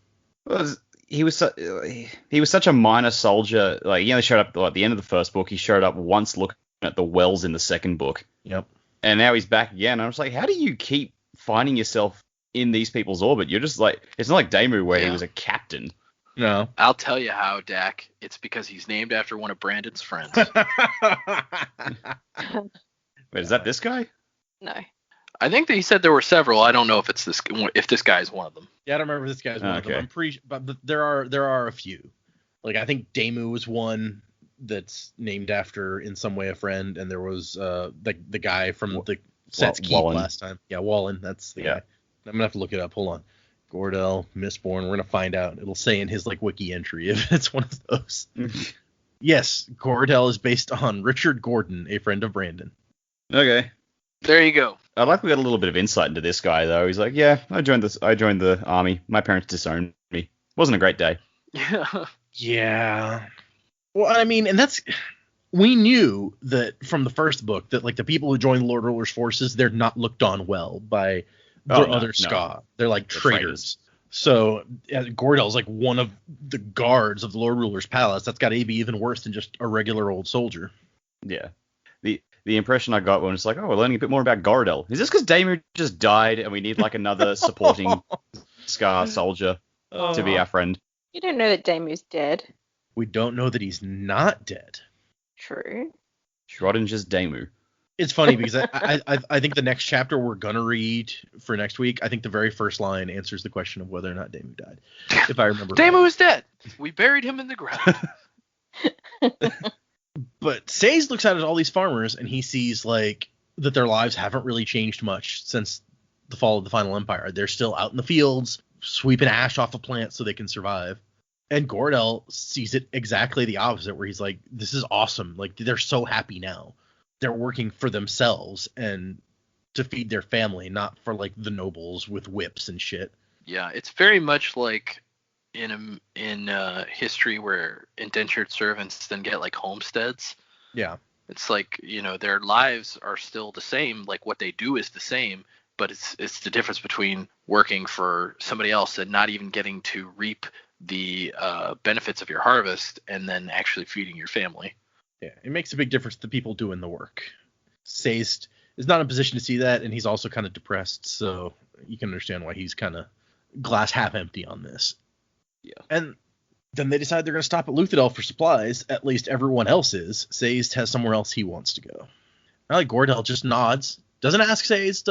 Well, he was such a minor soldier. Like, he only showed up at the end of the first book. He showed up once looking at the wells in the second book. Yep. And now he's back again. I was like, how do you keep finding yourself in these people's orbit? You're just like, it's not like Damu where he was a captain. No. I'll tell you how, Dak. It's because he's named after one of Brandon's friends. Wait, is that this guy? No. I think that he said there were several. I don't know if this guy is one of them. Yeah, I don't remember if this guy's one of them. I'm pretty, but there are a few. Like, I think Damu was one that's named after in some way a friend, and there was the guy from the Set's Keep last time. Yeah, Wallen, that's the guy. I'm gonna have to look it up. Hold on. Gordell, Mistborn. We're gonna find out. It'll say in his wiki entry if it's one of those. Yes, Gordell is based on Richard Gordon, a friend of Brandon. Okay. There you go. I like we got a little bit of insight into this guy though. He's like, yeah, I joined the army. My parents disowned me. Wasn't a great day. Yeah. Well, I mean, and we knew that from the first book that like the people who join the Lord Ruler's forces, they're not looked on well by other Ska. They're like traitors. So Gordell's like one of the guards of the Lord Ruler's palace. That's got to be even worse than just a regular old soldier. Yeah. The impression I got when it's like, oh, we're learning a bit more about Gordell. Is this because Damu just died and we need like another supporting Ska soldier to be our friend? You don't know that Damu's dead. We don't know that he's not dead. True. Schrodinger's Damu. It's funny because I think the next chapter we're gonna read for next week, I think the very first line answers the question of whether or not Damu died. If I remember. Damu is dead. We buried him in the ground. But Sazed looks out at all these farmers, and he sees like that their lives haven't really changed much since the fall of the Final Empire. They're still out in the fields, sweeping ash off of plants so they can survive. And Gordell sees it exactly the opposite, where he's like, this is awesome. Like, they're so happy now. They're working for themselves and to feed their family, not for, like, the nobles with whips and shit. Yeah, it's very much like in history where indentured servants then get, like, homesteads. Yeah. It's like, their lives are still the same. Like, what they do is the same, but it's the difference between working for somebody else and not even getting to reap the benefits of your harvest and then actually feeding your family. Yeah, it makes a big difference to the people doing the work. Sazed is not in a position to see that, and he's also kind of depressed, so you can understand why he's kind of glass half empty on this. Yeah. And then they decide they're going to stop at Luthadel for supplies. At least everyone else is. Sazed has somewhere else he wants to go. I like Gordell just nods, doesn't ask Sazed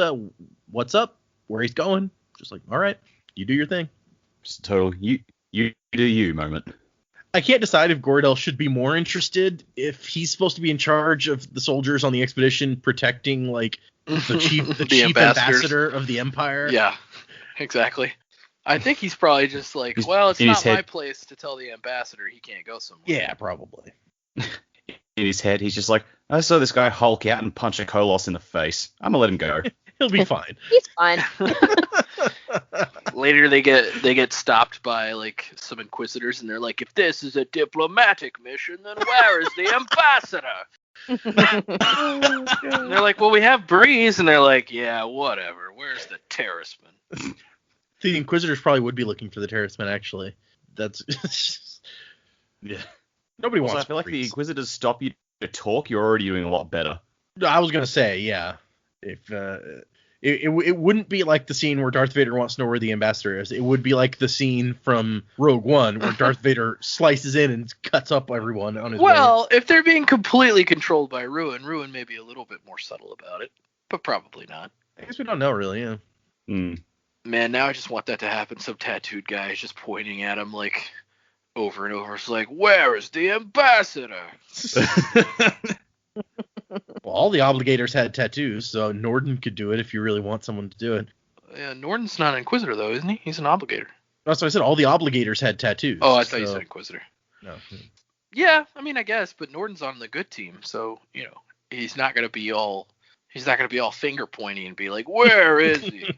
what's up, where he's going. Just like, all right, you do your thing. Just a total you do you moment. I can't decide if Gordell should be more interested if he's supposed to be in charge of the soldiers on the expedition protecting like the chief ambassador of the Empire. Yeah, exactly. I think he's probably just like, well, it's not my place to tell the ambassador he can't go somewhere. Yeah, probably. In his head, he's just like, I saw this guy Hulk out and punch a Koloss in the face. I'm gonna let him go. He'll be fine. He's fine. Later they get stopped by like some inquisitors and they're like, if this is a diplomatic mission, then where is the ambassador? And they're like, well, we have Breeze, and they're like, yeah, whatever. Where's the terraceman? The inquisitors probably would be looking for the terraceman, actually. That's Yeah. Nobody Also, wants. I feel like the inquisitors stop you to talk. You're already doing a lot better. I was gonna say, yeah. If it wouldn't be like the scene where Darth Vader wants to know where the ambassador is. It would be like the scene from Rogue One where Darth Vader slices in and cuts up everyone on his way. Well, if they're being completely controlled by Ruin may be a little bit more subtle about it, but probably not. I guess we don't know really. Yeah. Man, now I just want that to happen. Some tattooed guy is just pointing at him like over and over. It's like, where is the ambassador? Well, all the obligators had tattoos, so Norden could do it if you really want someone to do it. Yeah, Norden's not an Inquisitor, though, isn't he? He's an Obligator. That's what I said. All the obligators had tattoos. Oh, I thought you said Inquisitor. No. Yeah, I mean, I guess, but Norden's on the good team, so, he's not going to be all finger pointy and be like, where is he?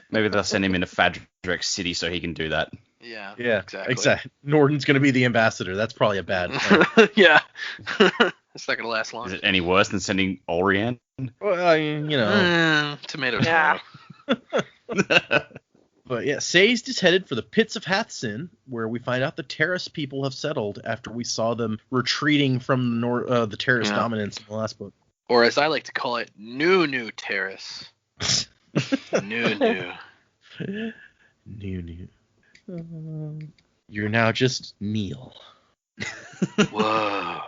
Maybe they'll send him into Fadrex City so he can do that. Yeah, exactly. Norden's going to be the ambassador. That's probably a bad thing. Yeah. It's not going to last long. Is it any worse than sending Orion? Well, tomatoes. Yeah. But yeah, Sazed is headed for the pits of Hathsin, where we find out the Terrace people have settled after we saw them retreating from the Terrace dominance in the last book. Or as I like to call it, New Terrace. New. You're now just Neil. Whoa.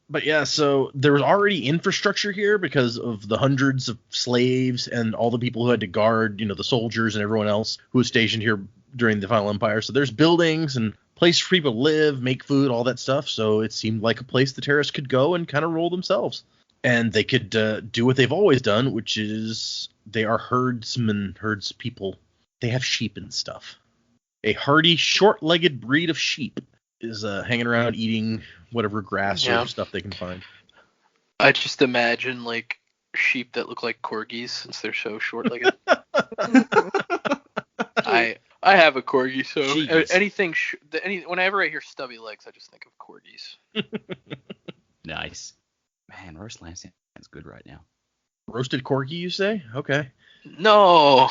But yeah, so there was already infrastructure here because of the hundreds of slaves and all the people who had to guard, the soldiers and everyone else who was stationed here during the Final Empire. So there's buildings and places for people to live, make food, all that stuff. So it seemed like a place the terrorists could go and kind of rule themselves. And they could do what they've always done, which is they are herds people. They have sheep and stuff. A hardy, short-legged breed of sheep is hanging around eating whatever grass or stuff they can find. I just imagine like sheep that look like corgis since they're so short-legged. I have a corgi, so Jeez. Whenever I hear stubby legs, I just think of corgis. Nice. Man, roast lamb sounds good right now. Roasted corgi, you say? Okay. No.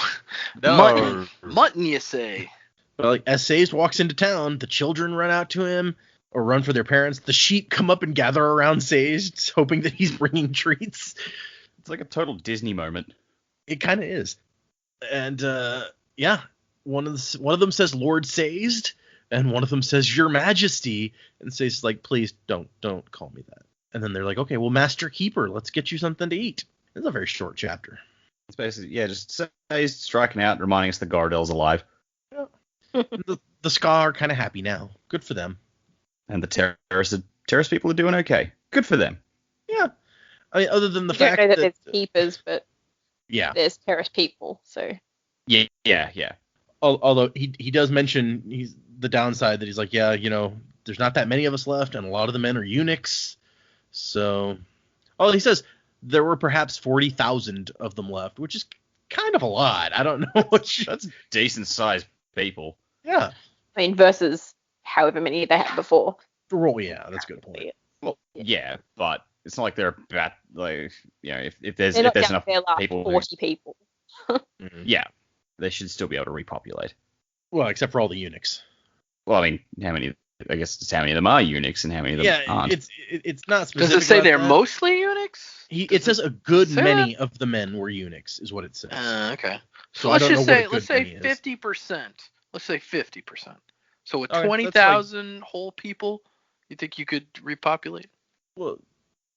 Mutton, you say. But like as Sazed walks into town, the children run out to him or run for their parents. The sheep come up and gather around Sazed, hoping that he's bringing treats. It's like a total Disney moment. It kind of is. And one of them says Lord Sazed, and one of them says Your Majesty, and Sazed is like, please don't call me that. And then they're like, okay, well, Master Keeper, let's get you something to eat. It's a very short chapter. It's basically, just Sazed striking out, reminding us the Gardell's alive. Yeah. The Ska are kind of happy now. Good for them. And the terrorist people are doing okay. Good for them. Yeah. I mean, other than the You don't fact know that that there's keepers, but yeah. there's terrorist people. So Yeah. Although he does mention the downside that he's like, yeah, there's not that many of us left, and a lot of the men are eunuchs. So, he says there were perhaps 40,000 of them left, which is kind of a lot. I don't know That's decent sized people. Yeah. I mean, versus however many they had before. Well, yeah, that's a good point. Well, yeah, but it's not like they're if there's They're not down enough to their last people 40 people. Mhm. yeah, they should still be able to repopulate. Well, except for all the eunuchs. Well, I mean, how many of them are eunuchs and how many of them aren't? It's not specific. Does it say about they're that. mostly eunuchs? It says a good say many of the men were eunuchs, is what it says. Okay. So let's I don't just know what say a good let's say many is. 50%. Let's say 50%. So with Okay, that's 20,000 whole people, you think you could repopulate? Well,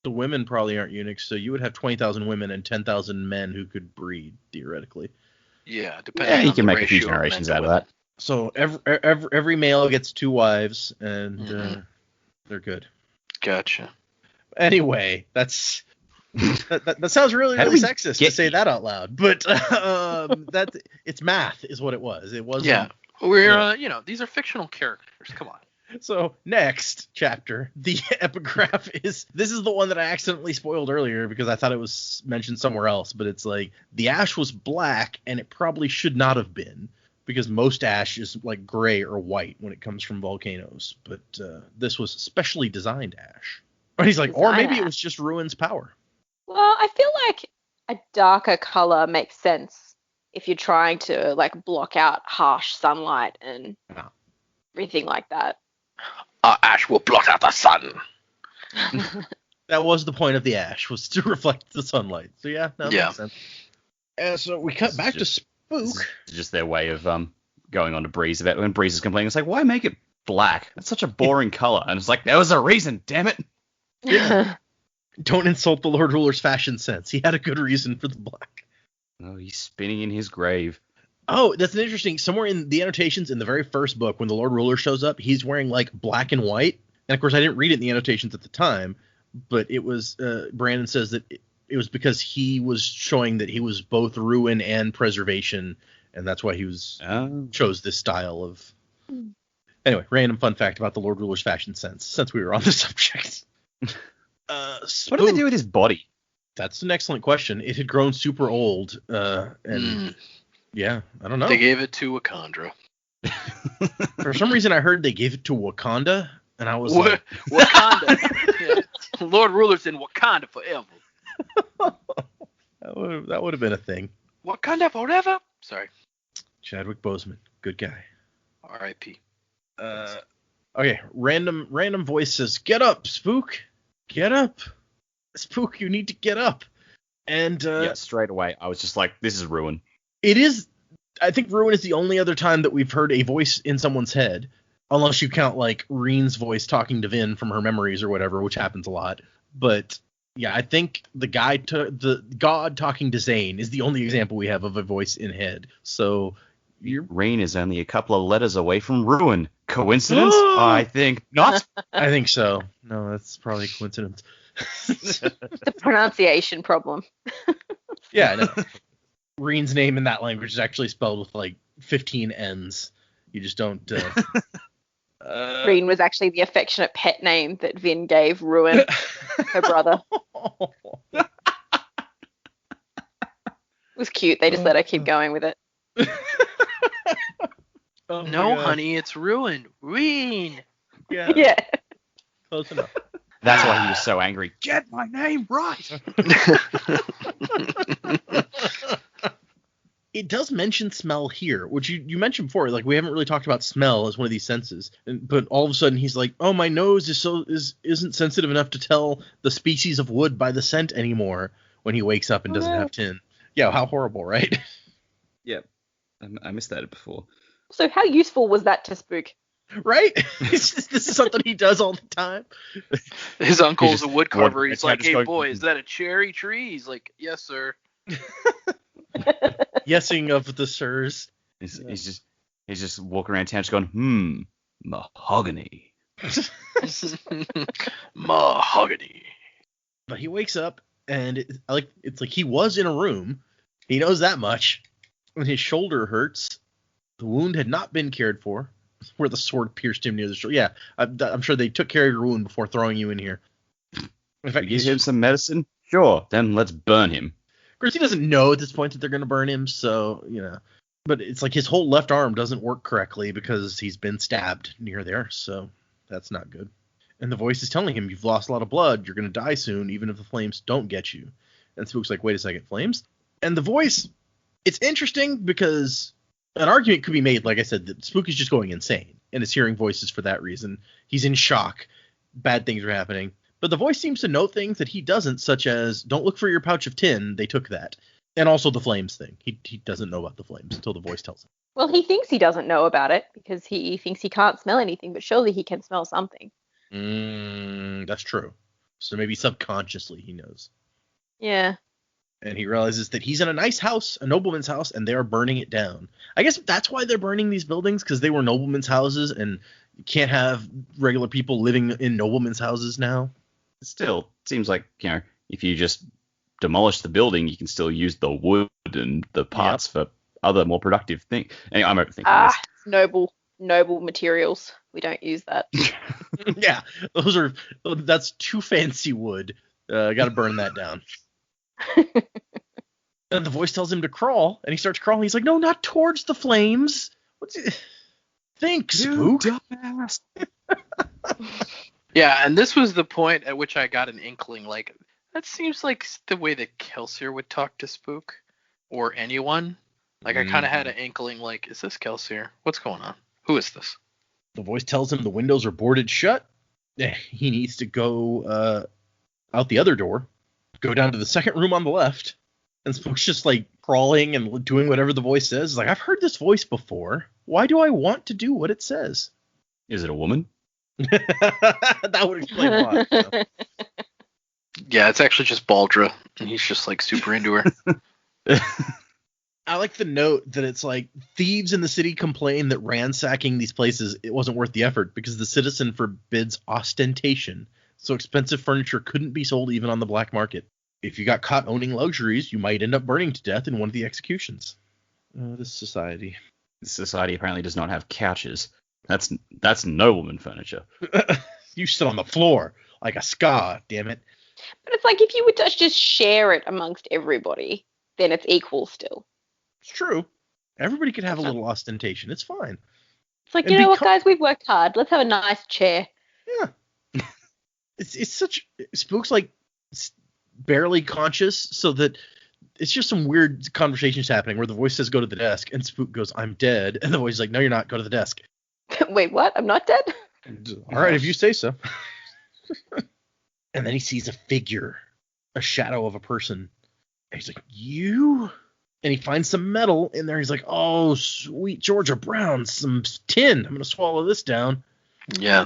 the women probably aren't eunuchs, so you would have 20,000 women and 10,000 men who could breed, theoretically. Yeah, depending Yeah, on you can the make a few ratio of men generations to out of women. that. So every male gets 2 wives, and Mhm. they're good. Gotcha. Anyway, that sounds really How do really we sexist to get say here? that out loud, but it's math is what it was. It wasn't. Yeah. We're Yeah. these are fictional characters. Come on. So next chapter, the epigraph this is the one that I accidentally spoiled earlier because I thought it was mentioned somewhere else, but it's like the ash was black and it probably should not have been because most ash is like gray or white when it comes from volcanoes, but this was specially designed ash. And he's like, or maybe it was just Ruin's power. Well, I feel like a darker color makes sense if you're trying to like block out harsh sunlight and Yeah. everything like that. Ash will blot out the sun. That was the point of the ash, was to reflect the sunlight. So yeah, that Yeah. makes sense. So we cut back to This Spook. is just their way of going on to Breeze about when Breeze is complaining. It's like, why make it black? That's such a boring color. And it's like, there was a reason, damn it. Yeah. Don't insult the Lord Ruler's fashion sense. He had a good reason for the black. Oh, he's spinning in his grave. Oh, that's an interesting. Somewhere in the annotations in the very first book, when the Lord Ruler shows up, he's wearing like black and white. And of course, I didn't read it in the annotations at the time, but it was Brandon says that it was because he was showing that he was both ruin and preservation, and that's why he was chose this style of. Anyway, random fun fact about the Lord Ruler's fashion sense, since we were on the subject. What did they do with his body? That's an excellent question. It had grown super old, and yeah, I don't know. They gave it to Wakandra. For some reason, I heard they gave it to Wakanda, and I was like, Wakanda. Yeah. Lord Ruler's in Wakanda forever. that would have been a thing. Wakanda forever? Sorry. Chadwick Boseman, good guy. R.I.P. Okay, random voice says, "Get up, Spook! Get up, Spook! You need to get up." And Yeah, straight away, I was just like, this is Ruin. it is. I think Ruin is the only other time that we've heard a voice in someone's head, unless you count like Reen's voice talking to Vin from her memories or whatever, which happens a lot. But yeah, I think the God talking to Zane is the only example we have of a voice in head. So Rain is only a couple of letters away from Ruin. Coincidence? I think not. I think so. No, that's probably a coincidence. The pronunciation problem. Yeah, I know. Reen's name in that language is actually spelled with like 15 N's. You just don't. Green was actually the affectionate pet name that Vin gave Ruin, her brother. It was cute. They just let her keep going with it. Oh my No, God. honey, it's Ruin. Reen. Yeah, Yeah. close enough. That's why he was so angry. Get my name right. It does mention smell here, which you mentioned before. Like, we haven't really talked about smell as one of these senses, but all of a sudden he's like, "Oh, my nose isn't sensitive enough to tell the species of wood by the scent anymore." When he wakes up and doesn't have tin. Yeah, how horrible, right? Yeah, I missed that before. So how useful was that to Spook? Right? This is something he does all the time. His uncle's a wood carver. What- He's like, just "Hey, going- boy, is that a cherry tree?" He's like, "Yes, sir." Yesing of the sirs. He's just He's just walking around town just going, mahogany. Mahogany. But he wakes up, and it's like he was in a room. He knows that much. When his shoulder hurts, the wound had not been cared for, where the sword pierced him near the shoulder. Yeah, I'm sure they took care of your wound before throwing you in here. In fact, Give him some medicine? Sure, then let's burn him. Of course, he doesn't know at this point that they're going to burn him, so, But it's like his whole left arm doesn't work correctly because he's been stabbed near there, so that's not good. And the voice is telling him, you've lost a lot of blood, you're going to die soon, even if the flames don't get you. And Spook's like, wait a second, flames? And the voice, it's interesting because an argument could be made, like I said, that Spook is just going insane and is hearing voices for that reason. He's in shock. Bad things are happening. But the voice seems to know things that he doesn't, such as, don't look for your pouch of tin, they took that. And also the flames thing. He doesn't know about the flames until the voice tells him. Well, he thinks he doesn't know about it because he thinks he can't smell anything, but surely he can smell something. That's true. So maybe subconsciously he knows. Yeah. And he realizes that he's in a nice house, a nobleman's house, and they are burning it down. I guess that's why they're burning these buildings, because they were noblemen's houses, and you can't have regular people living in noblemen's houses now. It still seems like, if you just demolish the building, you can still use the wood and the parts for other more productive things. Anyway, I'm overthinking this. Noble materials. We don't use that. Yeah, that's too fancy wood. Got to burn that down. And the voice tells him to crawl, and he starts crawling. He's like, no, not towards the flames. Think, Spook. Dumbass. Yeah, and this was the point at which I got an inkling, like, that seems like the way that Kelsier would talk to Spook, or anyone. Like, I kind of had an inkling, like, is this Kelsier? What's going on? Who is this? The voice tells him the windows are boarded shut. He needs to go out the other door, go down to the second room on the left, and Spook's just, like, crawling and doing whatever the voice says. Like, I've heard this voice before. Why do I want to do what it says? Is it a woman? That would explain a lot. So. Yeah, it's actually just Baldra, and he's just, like, super into her. I like the note that it's like, thieves in the city complain that ransacking these places, it wasn't worth the effort because the citizen forbids ostentation, so expensive furniture couldn't be sold even on the black market. If you got caught owning luxuries, you might end up burning to death in one of the executions. This society. This society apparently does not have couches. That's nobleman furniture. You sit on the floor like a ska, damn it. But it's like, if you would just share it amongst everybody, then it's equal still. It's true. Everybody could have a little ostentation. It's fine. It's like, you know what, guys? We've worked hard. Let's have a nice chair. Yeah. It's such... Spook's, like, barely conscious, so that it's just some weird conversations happening where the voice says, go to the desk, and Spook goes, I'm dead. And the voice is like, no, you're not. Go to the desk. Wait, what? I'm not dead? All right, if you say so. And then he sees a figure, a shadow of a person. And he's like, you? And he finds some metal in there. He's like, oh, sweet Georgia Brown, some tin. I'm going to swallow this down. Yeah.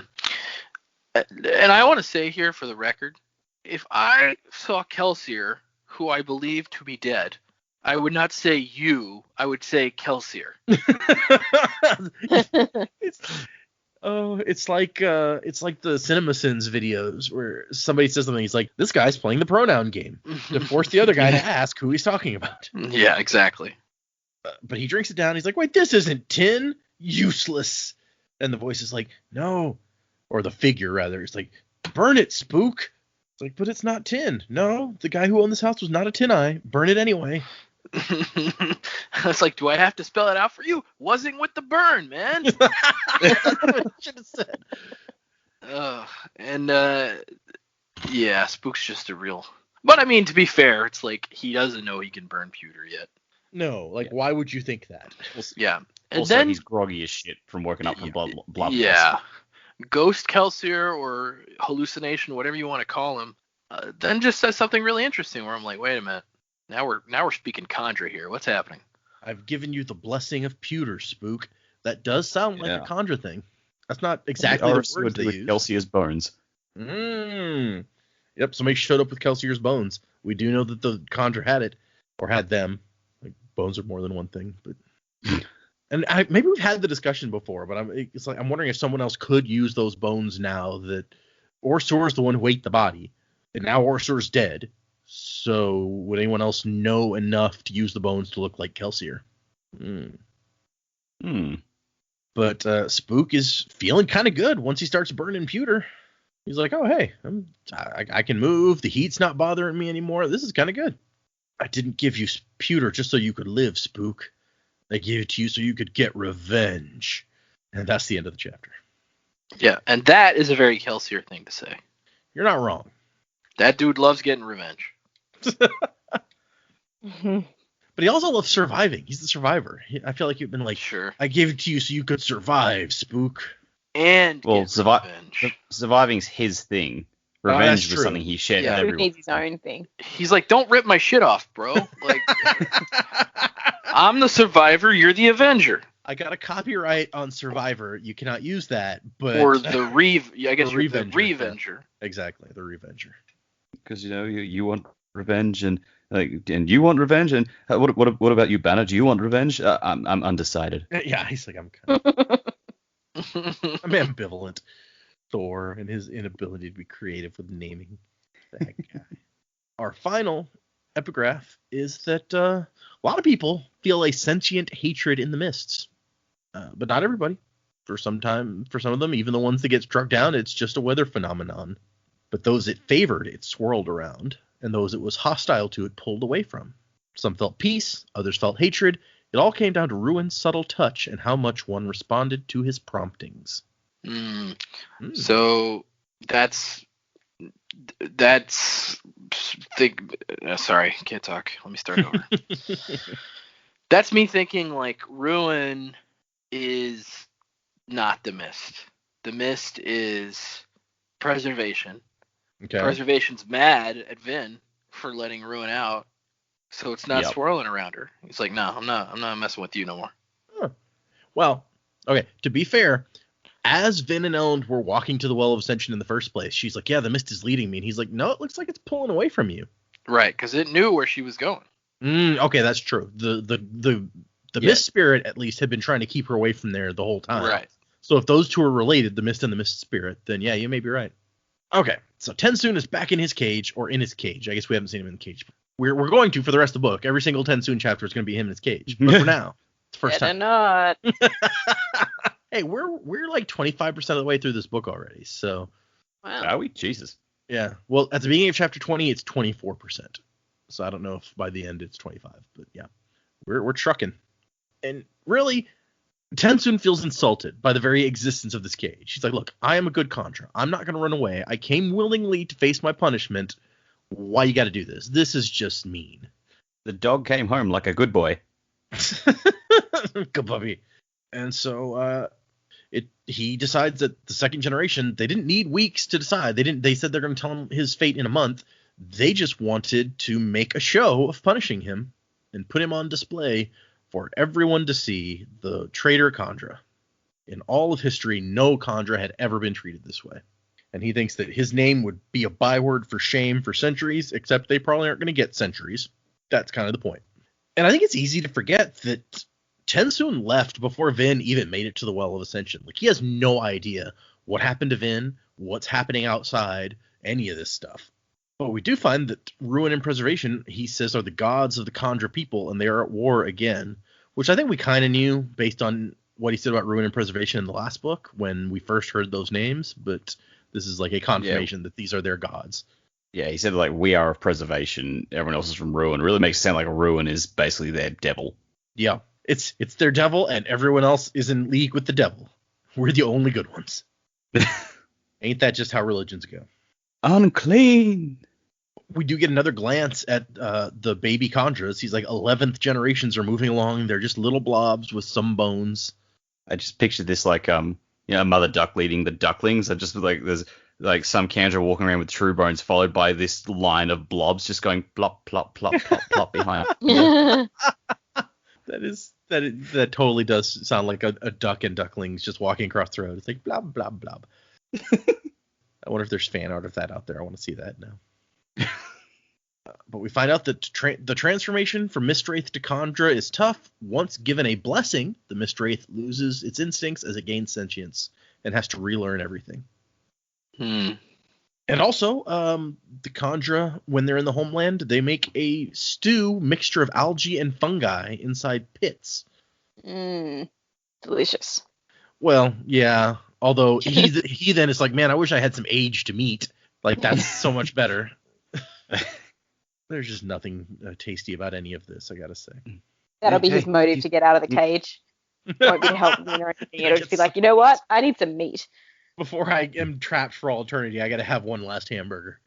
And I want to say here for the record, if I saw Kelsier, who I believe to be dead, I would not say you. I would say Kelsier. It's like the CinemaSins videos where somebody says something. He's like, this guy's playing the pronoun game to force the other guy to ask who he's talking about. Yeah, exactly. But he drinks it down. He's like, wait, this isn't tin. Useless. And the voice is like, no. Or the figure, rather. It's like, burn it, Spook. It's like, but it's not tin. No, the guy who owned this house was not a tin eye. Burn it anyway. I was like, do I have to spell it out for you? Wasn't with the burn, man. That's what I should have said. Yeah, Spook's just a real... But I mean, to be fair, it's like he doesn't know he can burn pewter yet. No, why would you think that? Yeah. And also, then he's groggy as shit from working up from blood. Yeah. Ghost Kelsier or hallucination, whatever you want to call him, then just says something really interesting where I'm like, wait a minute. Now we're speaking Khandra here. What's happening? I've given you the blessing of pewter, Spook. That does sound like a Khandra thing. That's not exactly the words they use. Kelsier's bones. Yep, somebody showed up with Kelsier's bones. We do know that the Khandra had it, or had them. Like, bones are more than one thing, but And maybe we've had the discussion before, but I'm wondering if someone else could use those bones now that Orsor's the one who ate the body, and now Orsor's dead. So would anyone else know enough to use the bones to look like Kelsier? But Spook is feeling kind of good once he starts burning pewter. He's like, oh, hey, I can move. The heat's not bothering me anymore. This is kind of good. I didn't give you pewter just so you could live, Spook. I gave it to you so you could get revenge. And that's the end of the chapter. Yeah, and that is a very Kelsier thing to say. You're not wrong. That dude loves getting revenge. But he also loves surviving. He's the survivor. I feel like you've been like, sure, I gave it to you so you could survive, Spook. And surviving's his thing. Revenge was something he shared with everyone. He's his own thing. He's like, don't rip my shit off, bro. Like, I'm the survivor. You're the avenger. I got a copyright on Survivor. You cannot use that. But or the I guess you're the Revenger. Yeah. Exactly, the Revenger. Because you want revenge and you want revenge and what about you, Banner? Do you want revenge? I'm undecided. Yeah, he's like I'm ambivalent. Thor and his inability to be creative with naming that guy. Our final epigraph is that a lot of people feel a sentient hatred in the mists, but not everybody. For some of them, even the ones that get struck down, it's just a weather phenomenon. But those it favored, it swirled around, and those it was hostile to, it pulled away from. Some felt peace, others felt hatred. It all came down to Ruin's subtle touch and how much one responded to his promptings. So that's sorry, can't talk. Let me start over. That's me thinking like Ruin is not the mist. The mist is preservation. Okay. Preservation's mad at Vin for letting Ruin out, so it's not swirling around her. He's like, no, I'm not messing with you no more. Huh. Well, okay. To be fair, as Vin and Elend were walking to the Well of Ascension in the first place, she's like, yeah, the mist is leading me. And he's like, no, it looks like it's pulling away from you. Right, because it knew where she was going. Okay, that's true. The mist spirit, at least, had been trying to keep her away from there the whole time. Right. So if those two are related, the mist and the mist spirit, then yeah, you may be right. Okay, so Tensoon is back in his cage, or in his cage. I guess we haven't seen him in the cage. We're going to for the rest of the book. Every single Tensoon chapter is going to be him in his cage. But for now, it's the first time. Not. Hey, we're like 25% of the way through this book already, so. Wow. Are we? Jesus. Yeah. Well, at the beginning of chapter 20, it's 24%. So I don't know if by the end it's 25, but yeah, we're trucking. And really, Tensoon feels insulted by the very existence of this cage. She's like, look, I am a good Contra. I'm not going to run away. I came willingly to face my punishment. Why you got to do this? This is just mean. The dog came home like a good boy. Good puppy. And so he decides that the second generation, they didn't need weeks to decide. They said they're going to tell him his fate in a month. They just wanted to make a show of punishing him and put him on display for everyone to see, the traitor Khandra. In all of history, no Khandra had ever been treated this way. And he thinks that his name would be a byword for shame for centuries, except they probably aren't going to get centuries. That's kind of the point. And I think it's easy to forget that Tensoon left before Vin even made it to the Well of Ascension. Like, he has no idea what happened to Vin, what's happening outside, any of this stuff. But we do find that Ruin and Preservation, he says, are the gods of the Khandra people, and they are at war again, which I think we kind of knew based on what he said about Ruin and Preservation in the last book when we first heard those names, but this is like a confirmation that these are their gods. Yeah, he said, like, we are of Preservation, everyone else is from Ruin. It really makes it sound like Ruin is basically their devil. Yeah, it's their devil, and everyone else is in league with the devil. We're the only good ones. Ain't that just how religions go? Unclean! We do get another glance at the baby Khandras. He's like 11th generations are moving along. They're just little blobs with some bones. I just pictured this like a mother duck leading the ducklings. I just like there's like some Khandra walking around with true bones, followed by this line of blobs just going plop plop plop plop plop behind. That totally does sound like a duck and ducklings just walking across the road. It's like blob blob blob. I wonder if there's fan art of that out there. I want to see that now. But we find out that the transformation from Mistwraith to Kandra is tough. Once given a blessing, the Mistwraith loses its instincts as it gains sentience and has to relearn everything. And also, the Kandra, when they're in the homeland, they make a stew mixture of algae and fungi inside pits. Delicious. Well, yeah. Although he then is like, man, I wish I had some aged meat. Like, that's so much better. There's just nothing tasty about any of this, I gotta say. That'll be his motive to get out of the cage. Won't be to help him or anything. It'll just be like, you know what? I need some meat. Before I am trapped for all eternity, I gotta have one last hamburger.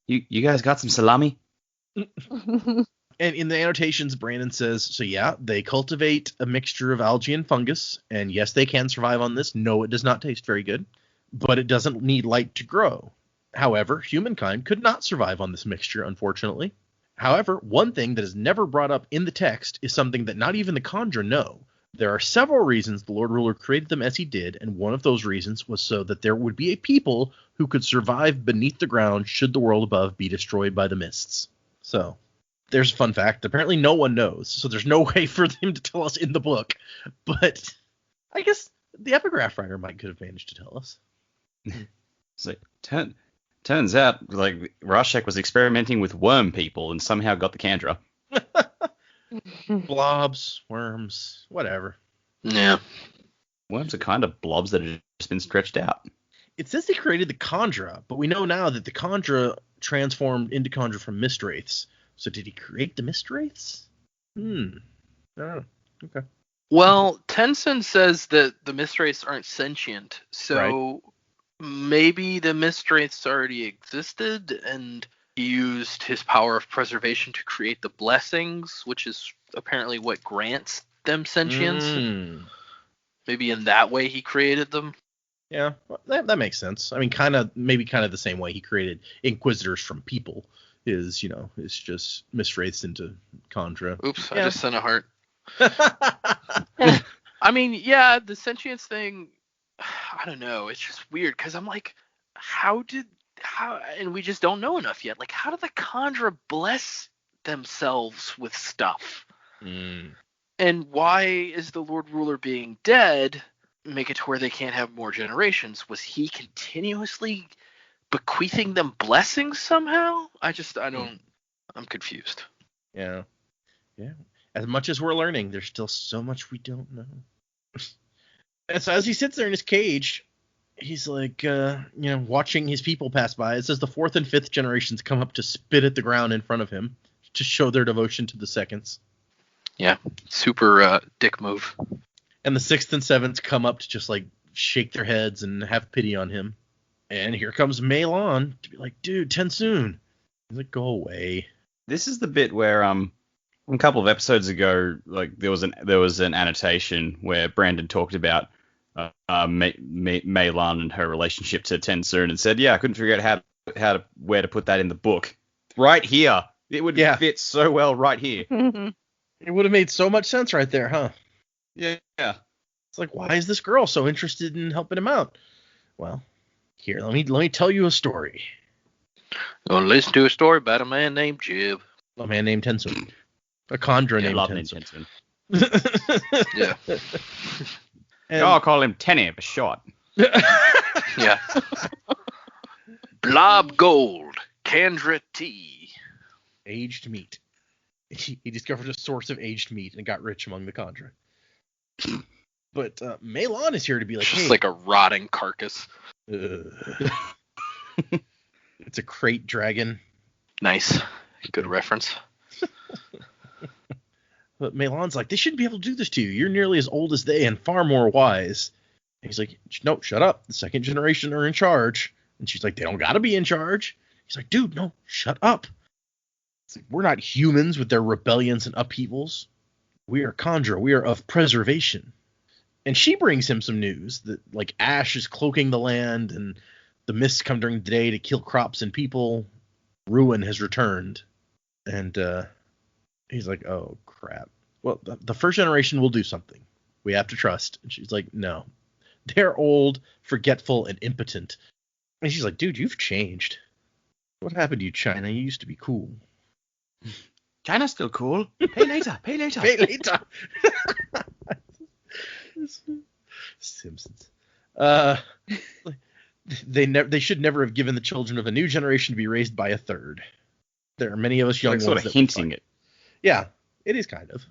You guys got some salami? And in the annotations, Brandon says, so yeah, they cultivate a mixture of algae and fungus, and yes, they can survive on this. No, it does not taste very good, but it doesn't need light to grow. However, humankind could not survive on this mixture, unfortunately. However, one thing that is never brought up in the text is something that not even the Kandra know. There are several reasons the Lord Ruler created them as he did, and one of those reasons was so that there would be a people who could survive beneath the ground should the world above be destroyed by the mists. So, there's a fun fact. Apparently no one knows, so there's no way for them to tell us in the book. But I guess the epigraph writer could have managed to tell us. So, turns out, like, Rashek was experimenting with worm people and somehow got the Kandra. Blobs, worms, whatever. Yeah. Worms are kind of blobs that have just been stretched out. It says they created the Kandra, but we know now that the Kandra transformed into Kandra from Mistwraiths. So did he create the Mistwraiths? I don't know. Okay. Well, Tenzin says that the Mistwraiths aren't sentient, so maybe the Mistwraiths already existed, and he used his power of preservation to create the blessings, which is apparently what grants them sentience. Maybe in that way he created them. Yeah, that makes sense. I mean, maybe the same way he created Inquisitors from people is, it's just Mistwraiths into Kandra. Oops, yeah. I just sent a heart. I mean, yeah, the sentience thing, I don't know. It's just weird because I'm like, how, and we just don't know enough yet. Like, how did the Kandra bless themselves with stuff? And why is the Lord Ruler being dead make it to where they can't have more generations? Was he continuously bequeathing them blessings somehow? I'm confused. Yeah. As much as we're learning, there's still so much we don't know. And so as he sits there in his cage, he's like, watching his people pass by. It says the 4th and 5th generations come up to spit at the ground in front of him to show their devotion to the seconds. Yeah, super dick move. And the 6th and 7th come up to just like shake their heads and have pity on him. And here comes Meilon to be like, dude, Tensoon. He's like, go away. This is the bit where a couple of episodes ago, like there was an annotation where Brandon talked about Meilon and her relationship to Tensoon and said, yeah, I couldn't figure out where to put that in the book. Right here. It would fit so well right here. It would have made so much sense right there, huh? Yeah. It's like, why is this girl so interested in helping him out? Well, here, let me tell you a story. Gonna listen to a story about a man named Jib. A man named Tensoon. A Kandra named Tensoon. Yeah. I'll call him Tenny for short. Yeah. Blob Gold, Kandra tea. Aged meat. He discovered a source of aged meat and got rich among the Kandra. But Meilon is here to be like, just like a rotting carcass. It's a crate dragon. Nice. Good reference. But Meilon's like, they shouldn't be able to do this to you. You're nearly as old as they and far more wise. And he's like, no, shut up. The 2nd generation are in charge. And she's like, they don't gotta be in charge. He's like, dude, no, shut up. It's like, we're not humans with their rebellions and upheavals. We are Kandra. We are of preservation. And she brings him some news that, like, ash is cloaking the land and the mists come during the day to kill crops and people. Ruin has returned. And he's like, oh, crap. Well, the 1st generation will do something. We have to trust. And she's like, no. They're old, forgetful, and impotent. And she's like, dude, you've changed. What happened to you, China? You used to be cool. China's still cool. Pay later. Pay later. Pay later. Simpsons. They should never have given the children of a new generation to be raised by a third. There are many of us young Like ones sort of that hinting it. Yeah, it is kind of.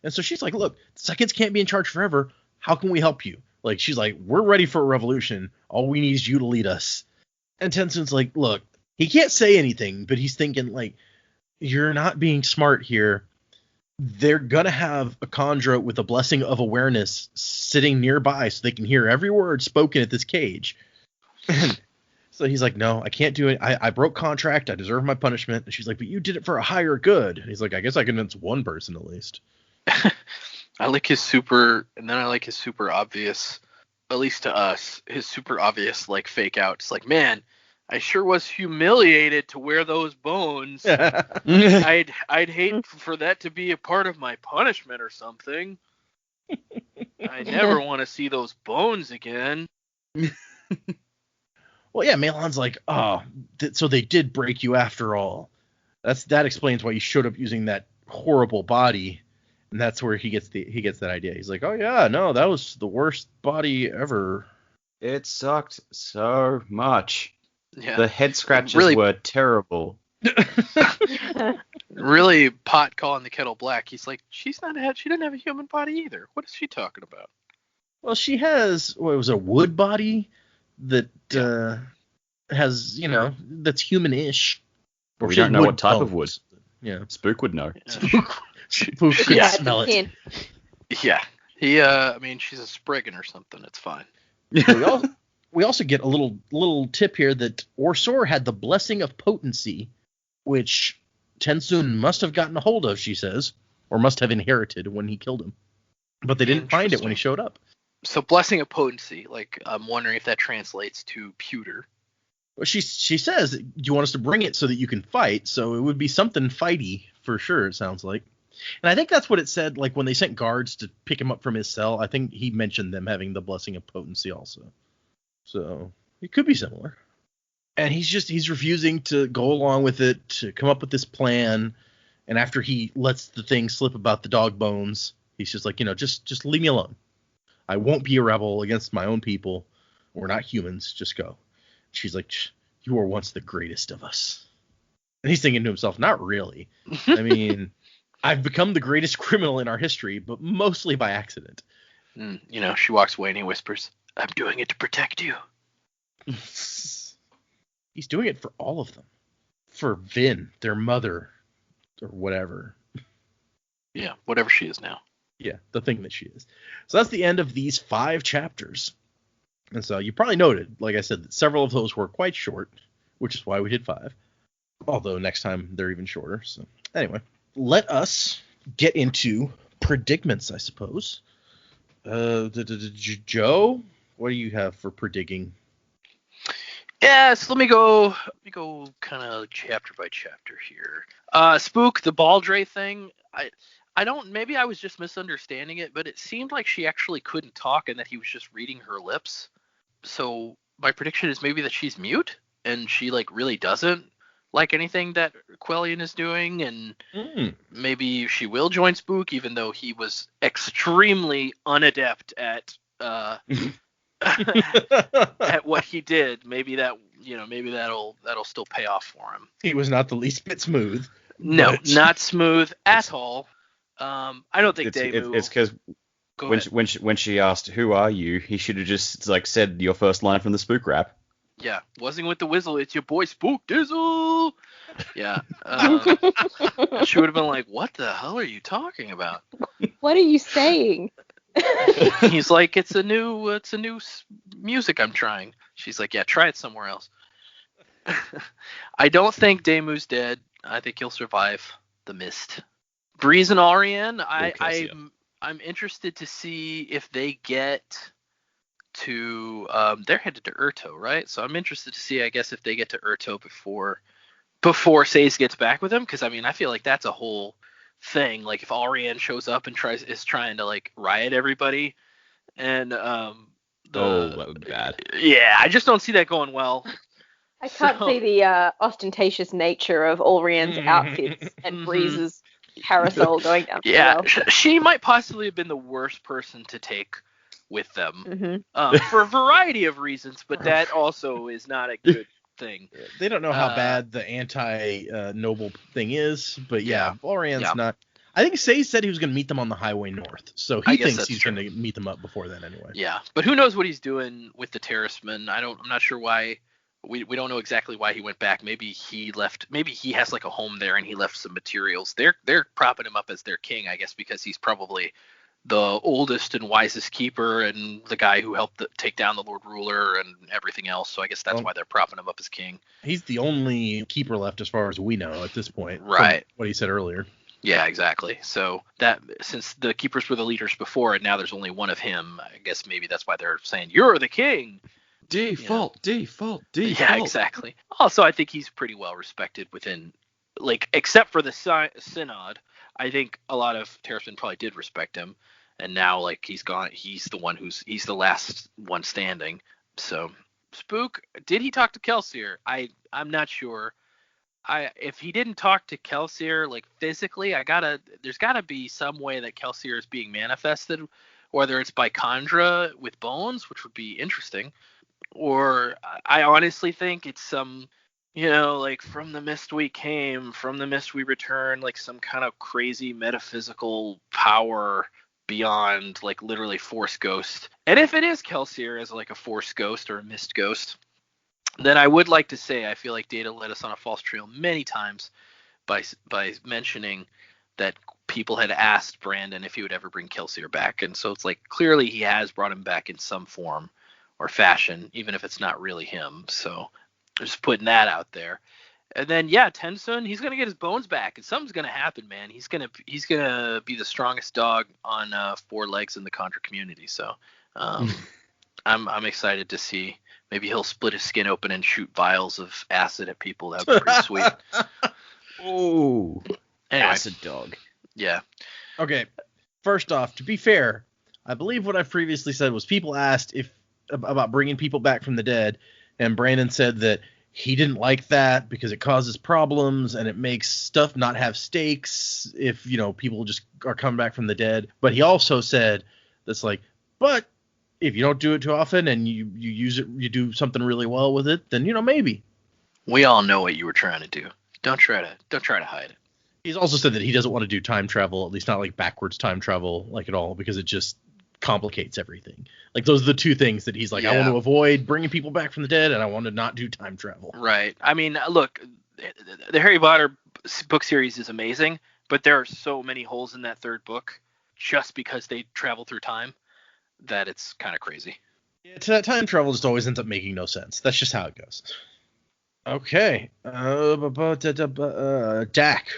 And so she's like, look, seconds can't be in charge forever. How can we help you? Like, she's like, we're ready for a revolution. All we need is you to lead us. And Tensun's like, look, he can't say anything, but he's thinking, like, you're not being smart here. They're going to have a Khandra with a blessing of awareness sitting nearby so they can hear every word spoken at this cage. So he's like, no, I can't do it. I broke contract. I deserve my punishment. And she's like, but you did it for a higher good. And he's like, I guess I convinced one person at least. I like his super, and then I like his super obvious, at least to us, his super obvious, like, fake out. It's like, man, I sure was humiliated to wear those bones. I'd hate for that to be a part of my punishment or something. I never want to see those bones again. Well, yeah, Malon's like, oh, so they did break you after all. That explains why you showed up using that horrible body, and that's where he gets that idea. He's like, oh yeah, no, that was the worst body ever. It sucked so much. Yeah. The head scratches Really- were terrible. Really pot calling the kettle black. He's like, she doesn't have a human body either. What is she talking about? Well, she has a wood body that has, that's human-ish. Or We she has don't know wood what type of bones. wood. Yeah. Spook would know. Spook could Yeah. smell it. Yeah. I mean, she's a Spriggan or something. It's fine. We also get a little tip here that Orsor had the blessing of potency, which Tensun must have gotten a hold of, she says, or must have inherited when he killed him. But they didn't find it when he showed up. So blessing of potency, like, I'm wondering if that translates to pewter. Well, she says, you want us to bring it so that you can fight, so it would be something fighty for sure, it sounds like. And I think that's what it said, like when they sent guards to pick him up from his cell, I think he mentioned them having the blessing of potency also. So it could be similar. And he's refusing to go along with it, to come up with this plan. And after he lets the thing slip about the dog bones, he's just like, just leave me alone. I won't be a rebel against my own people. We're not humans. Just go. She's like, you were once the greatest of us. And he's thinking to himself, not really. I mean, I've become the greatest criminal in our history, but mostly by accident. She walks away and he whispers, I'm doing it to protect you. He's doing it for all of them. For Vin, their mother, or whatever. Yeah, whatever she is now. Yeah, the thing that she is. So that's the end of these 5 chapters. And so you probably noted, like I said, that several of those were quite short, which is why we did 5. Although next time they're even shorter. So anyway, let us get into predicaments, I suppose. Joe, what do you have for predigging? Yeah, so let me go kind of chapter by chapter here. Spook, the Baldre thing, I don't, maybe I was just misunderstanding it, but it seemed like she actually couldn't talk and that he was just reading her lips. So my prediction is maybe that she's mute and she really doesn't like anything that Quellion is doing, and maybe she will join Spook even though he was extremely unadept at at what he did. Maybe that'll still pay off for him. He was not the least bit smooth. No, not smooth at all. I don't think Daewoo. It's because when she asked, "Who are you?" he should have just said your first line from the Spook rap. Yeah, wasn't with the whistle. It's your boy Spook Dizzle. Yeah, she would have been like, "What the hell are you talking about?" What are you saying? He's like, "It's a new music I'm trying." She's like, "Yeah, try it somewhere else." I don't think Daewoo's dead. I think he'll survive the mist. Breeze and Ariane, I'm interested to see if they get to they're headed to Urto, right? So I'm interested to see, I guess, if they get to Urto before Sazed gets back with him, because I mean, I feel like that's a whole thing. Like if Ariane shows up and is trying to riot everybody, and that would be bad. Yeah, I just don't see that going well. I can't So- see the ostentatious nature of Ulrian's outfits and Breeze's parasol going down so Yeah, well. she might possibly have been the worst person to take with them Mm-hmm. for a variety of reasons, but that also is not a good thing. They don't know how bad the anti-noble thing is, but yeah, Valrian's yeah. not. I think Say said he was going to meet them on the highway north, so I he guess thinks that's he's true. going to meet them up before then anyway. Yeah, but who knows what he's doing with the Terracemen? I'm not sure why. We don't know exactly why he went back. Maybe he left. Maybe he has like a home there and he left some materials. They're propping him up as their king, I guess, because he's probably the oldest and wisest keeper and the guy who helped take down the Lord Ruler and everything else. So I guess that's why they're propping him up as king. He's the only keeper left as far as we know at this point. Right. From what he said earlier. Yeah, exactly. So that since the keepers were the leaders before and now there's only one of him, I guess maybe that's why they're saying you're the king. Default. Yeah, exactly. Also, I think he's pretty well respected within, like, except for the synod. I think a lot of Terracemen probably did respect him, and now like he's gone. He's the last one standing. So, Spook, did he talk to Kelsier? I'm not sure. If he didn't talk to Kelsier like physically, there's gotta be some way that Kelsier is being manifested, whether it's by Khandra with bones, which would be interesting, or I honestly think it's some, like from the mist we came, from the mist we return, like some kind of crazy metaphysical power beyond like literally Force Ghost. And if it is Kelsier as like a Force Ghost or a Mist Ghost, then I would like to say I feel like Data led us on a false trail many times by mentioning that people had asked Brandon if he would ever bring Kelsier back, and so it's like clearly he has brought him back in some form or fashion, even if it's not really him. So just putting that out there. And then Tensun, he's gonna get his bones back, and something's gonna happen, man. He's gonna be the strongest dog on 4 legs in the Contra community. So I'm excited to see. Maybe he'll split his skin open and shoot vials of acid at people. That would be pretty sweet. Ooh, Anyway, acid dog. Yeah. Okay, first off, to be fair, I believe what I previously said was people asked about bringing people back from the dead, and Brandon said that he didn't like that because it causes problems and it makes stuff not have stakes if people just are coming back from the dead. But he also said that's like, but if you don't do it too often and you use it, you do something really well with it, then maybe. We all know what you were trying to do. Don't try to hide it. He's also said that he doesn't want to do time travel, at least not like backwards time travel like at all, because it just complicates everything. Like those are the two things that he's like, I want to avoid bringing people back from the dead, and I want to not do time travel. Right. I mean, look, the Harry Potter book series is amazing, but there are so many holes in that third book just because they travel through time that it's kind of crazy. Yeah, time travel just always ends up making no sense. That's just how it goes. Okay. Dak,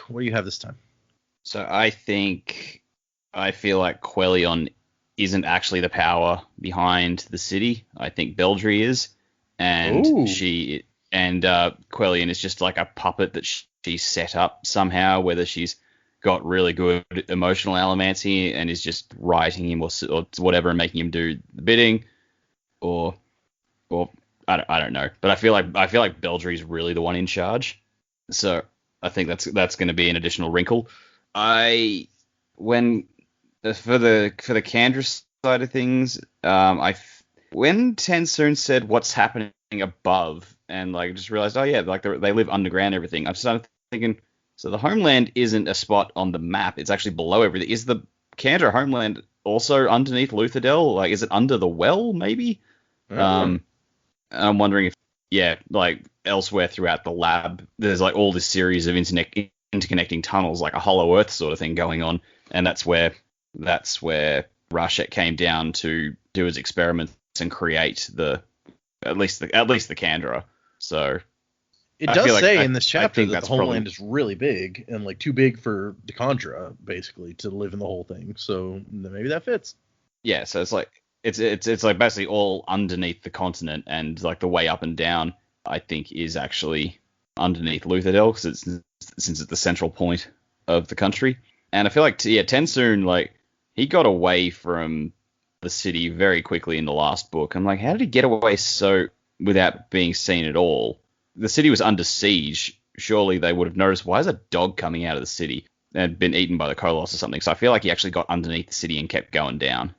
what do you have this time? So I feel like Quellion isn't actually the power behind the city. I think Beldry is, and Quellion is just like a puppet that she set up somehow, whether she's got really good emotional allomancy and is just writing him or whatever and making him do the bidding, or I don't know. But I feel like Beldry is really the one in charge. So I think that's going to be an additional wrinkle. For the Kandra side of things, when Tensoon said what's happening above, and like just realized, like they live underground and everything, I've started thinking, so the homeland isn't a spot on the map, it's actually below everything. Is the Kandra homeland also underneath Luthadel? Like, is it under the well, maybe? I'm wondering if, like elsewhere throughout the lab, there's like all this series of interconnecting tunnels, like a Hollow Earth sort of thing going on, and that's where Rashek came down to do his experiments and create at least the Kandra. So it does say in this chapter that the homeland is really big and like too big for the Kandra basically to live in the whole thing. So maybe that fits. Yeah, so it's like it's like basically all underneath the continent, and like the way up and down I think is actually underneath Luthadel since it's the central point of the country. And I feel like Tensoon, like, he got away from the city very quickly in the last book. I'm like, how did he get away so without being seen at all? the city was under siege, surely they would have noticed, why is a dog coming out of the city and been eaten by the Koloss or something. So I feel like he actually got underneath the city and kept going down.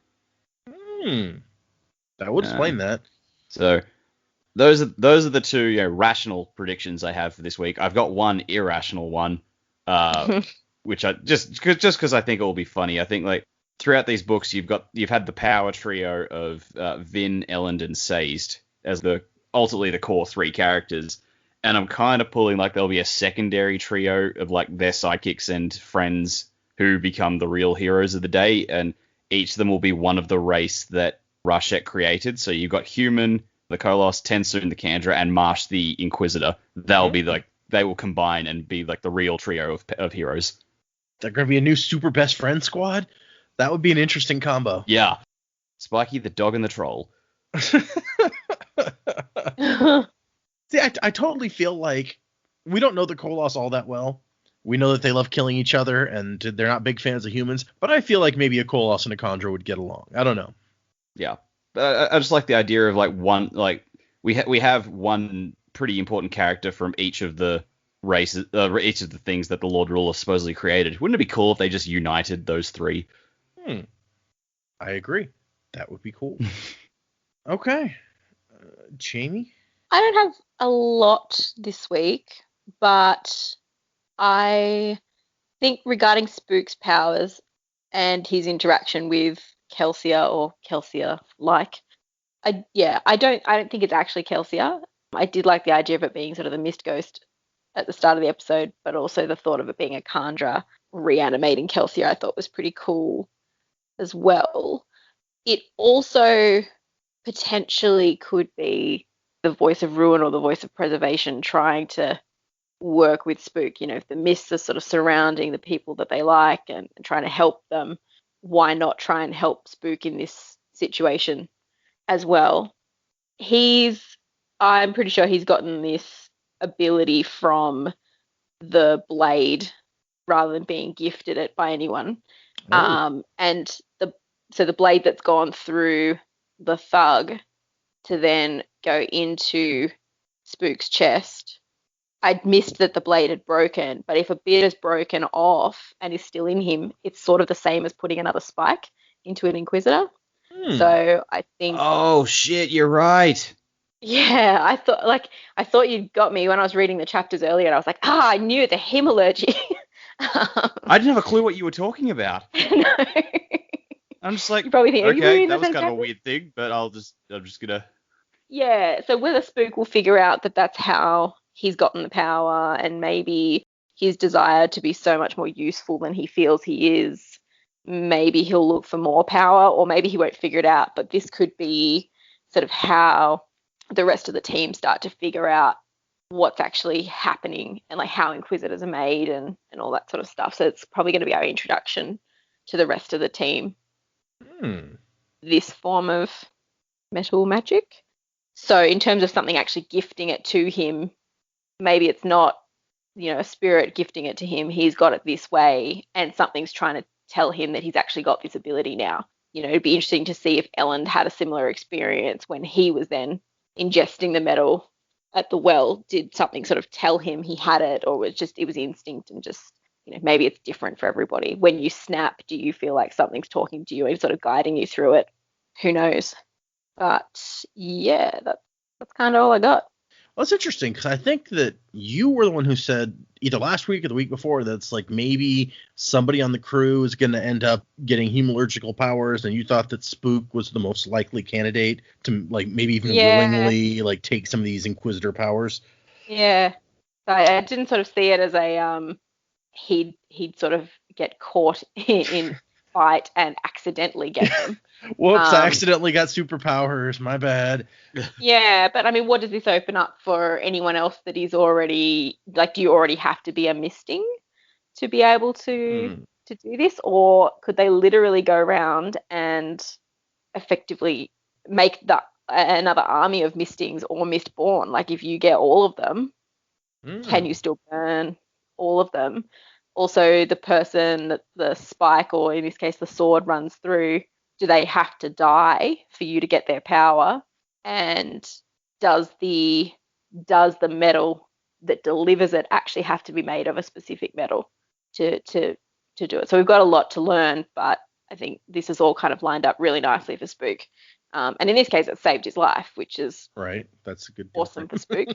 That would explain that. So those are the two rational predictions I have for this week. I've got one irrational one, which I just because I think it will be funny. I think like throughout these books you've had the power trio of Vin, Elend, and Sazed as ultimately the core three characters, and I'm kind of pulling like there'll be a secondary trio of like their sidekicks and friends who become the real heroes of the day, and each of them will be one of the race that Rashek created. So you've got Human, the Koloss, Tensoon, the Kandra, and Marsh, the Inquisitor. They'll be like, they will combine and be like the real trio of heroes. They're going to be a new super best friend squad? That would be an interesting combo. Yeah. Spiky, the dog, and the troll. See, I totally feel like we don't know the Koloss all that well. We know that they love killing each other, and they're not big fans of humans. But I feel like maybe a Koloss and a Kandra would get along. I don't know. Yeah. I just like the idea of like one, like we have one pretty important character from each of the races, each of the things that the Lord Ruler supposedly created. Wouldn't it be cool if they just united those three? I agree. That would be cool. Okay. Jamie? I don't have a lot this week, but I think regarding Spook's powers and his interaction with Kelsia or Kelsia-like, I don't think it's actually Kelsia. I did like the idea of it being sort of the mist ghost at the start of the episode, but also the thought of it being a Kandra reanimating Kelsia I thought was pretty cool as well. It also potentially could be the voice of ruin or the voice of preservation trying to work with Spook. You know, if the mists are sort of surrounding the people that they like and trying to help them, why not try and help Spook in this situation as well? I'm pretty sure he's gotten this ability from the blade rather than being gifted it by anyone. And the blade that's gone through the thug to then go into Spook's chest. I'd missed that the blade had broken, but if a bit is broken off and is still in him, it's sort of the same as putting another spike into an Inquisitor. So I think. Oh shit, you're right. Yeah, I thought you'd got me when I was reading the chapters earlier, and I was like, I knew the him allergy. I didn't have a clue what you were talking about. No. I'm just like, You probably think, okay, that was kind of a weird thing, but I'm just gonna. Yeah, so whether Spook will figure out that that's how he's gotten the power, and maybe his desire to be so much more useful than he feels he is, maybe he'll look for more power, or maybe he won't figure it out. But this could be sort of how the rest of the team start to figure out what's actually happening and like how Inquisitors are made and all that sort of stuff. So it's probably going to be our introduction to the rest of the team. This form of metal magic. So in terms of something actually gifting it to him, maybe it's not, a spirit gifting it to him. He's got it this way, and something's trying to tell him that he's actually got this ability now. It'd be interesting to see if Elend had a similar experience when he was then ingesting the metal at the well. Did something sort of tell him he had it, or was it was instinct and just, maybe it's different for everybody. When you snap, do you feel like something's talking to you and sort of guiding you through it? Who knows? But yeah, that's kind of all I got. Well, it's interesting because I think that you were the one who said either last week or the week before that's like maybe somebody on the crew is going to end up getting hemalurgical powers, and you thought that Spook was the most likely candidate to like maybe even willingly like take some of these Inquisitor powers. Yeah, I didn't sort of see it as a he'd sort of get caught in fight and accidentally get them. Whoops, I accidentally got superpowers. My bad. Yeah, but I mean, what does this open up for anyone else that is already, like, do you already have to be a misting to be able to do this? Or could they literally go around and effectively make another army of mistings or Mistborn? Like, if you get all of them, can you still burn all of them? Also, the person that the spike, or in this case the sword, runs through, do they have to die for you to get their power? And does the does the metal that delivers it actually have to be made of a specific metal to do it? So we've got a lot to learn, but I think this is all kind of lined up really nicely for Spook. And in this case, it saved his life, which is Right. That's a good awesome for Spook.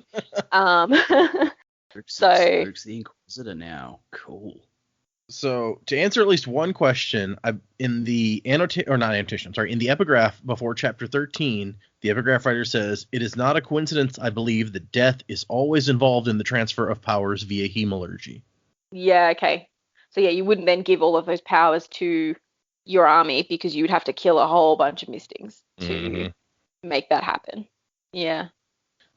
Spook's the Inquisitor now. Cool. So to answer at least one question, in the epigraph before chapter 13, the epigraph writer says, "It is not a coincidence, I believe, that death is always involved in the transfer of powers via hemalurgy." Yeah, okay. So yeah, you wouldn't then give all of those powers to your army because you would have to kill a whole bunch of Mistings to make that happen. Yeah.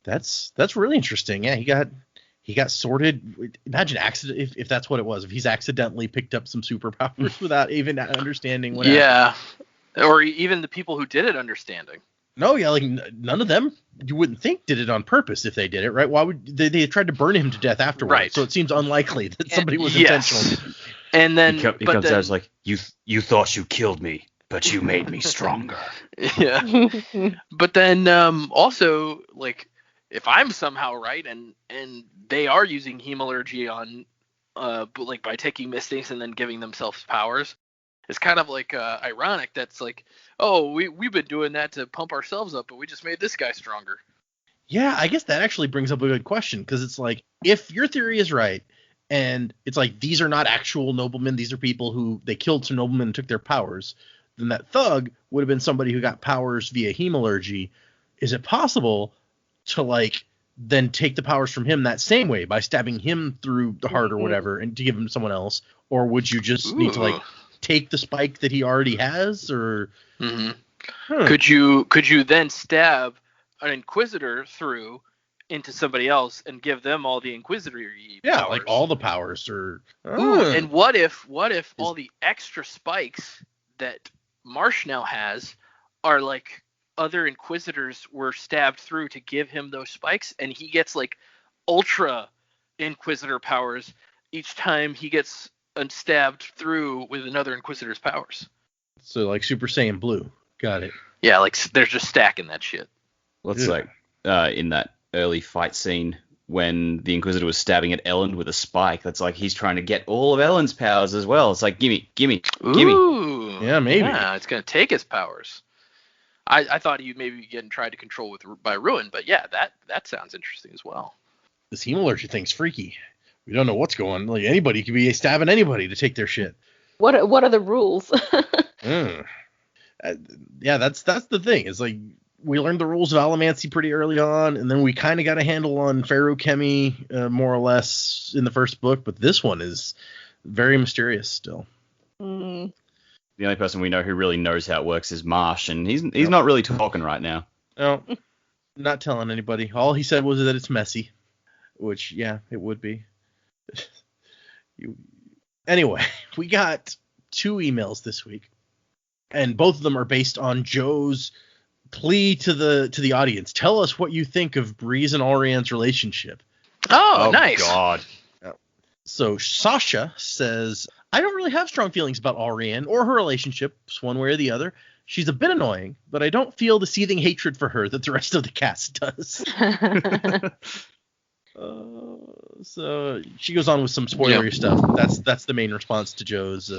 That's really interesting. Yeah, he got sorted. Imagine accident if that's what it was. If he's accidentally picked up some superpowers without even understanding what happened. Or even the people who did it understanding. No, yeah, like none of them, you wouldn't think, did it on purpose if they did it, right? Why would they tried to burn him to death afterwards? Right. So it seems unlikely that somebody was intentional. And then he comes out as like, you thought you killed me, but you made me stronger. Yeah. But then also, like, if I'm somehow right and they are using hemalurgy on like by taking Mistings and then giving themselves powers, it's kind of like ironic that's like, oh, we've been doing that to pump ourselves up, but we just made this guy stronger. Yeah, I guess that actually brings up a good question, because it's like, if your theory is right, and it's like these are not actual noblemen, these are people who they killed some noblemen and took their powers, then that thug would have been somebody who got powers via hemalurgy. Is it possible to like then take the powers from him that same way by stabbing him through the heart or whatever and to give them to someone else? Or would you just need to like take the spike that he already has? Or could you then stab an Inquisitor through into somebody else and give them all the Inquisitor powers? Like all the powers. Or and what if all the extra spikes that Marsh now has are like other Inquisitors were stabbed through to give him those spikes, and he gets like ultra Inquisitor powers each time he gets stabbed through with another Inquisitor's powers. So like Super Saiyan Blue. Got it. Yeah, like they're just stacking that shit. Well, it's like in that early fight scene when the Inquisitor was stabbing at Ellen with a spike. That's like he's trying to get all of Ellen's powers as well. It's like, gimme. Ooh, yeah, maybe. Yeah, it's gonna take his powers. I thought he maybe be getting tried to control by Ruin, but yeah, that sounds interesting as well. This hemalurgy thing's freaky. We don't know what's going on. Like anybody could be stabbing anybody to take their shit. What are the rules? Yeah, that's the thing. It's like we learned the rules of Allomancy pretty early on, and then we kind of got a handle on Feruchemy more or less in the first book, but this one is very mysterious still. The only person we know who really knows how it works is Marsh, and he's not really talking right now. No, not telling anybody. All he said was that it's messy, which, yeah, it would be. Anyway, we got 2 emails this week, and both of them are based on Joe's plea to the audience. Tell us what you think of Breeze and Orian's relationship. Oh, nice. God. So Sasha says, I don't really have strong feelings about Orian or her relationships one way or the other. She's a bit annoying, but I don't feel the seething hatred for her that the rest of the cast does. So she goes on with some spoilery stuff. That's the main response to Joe's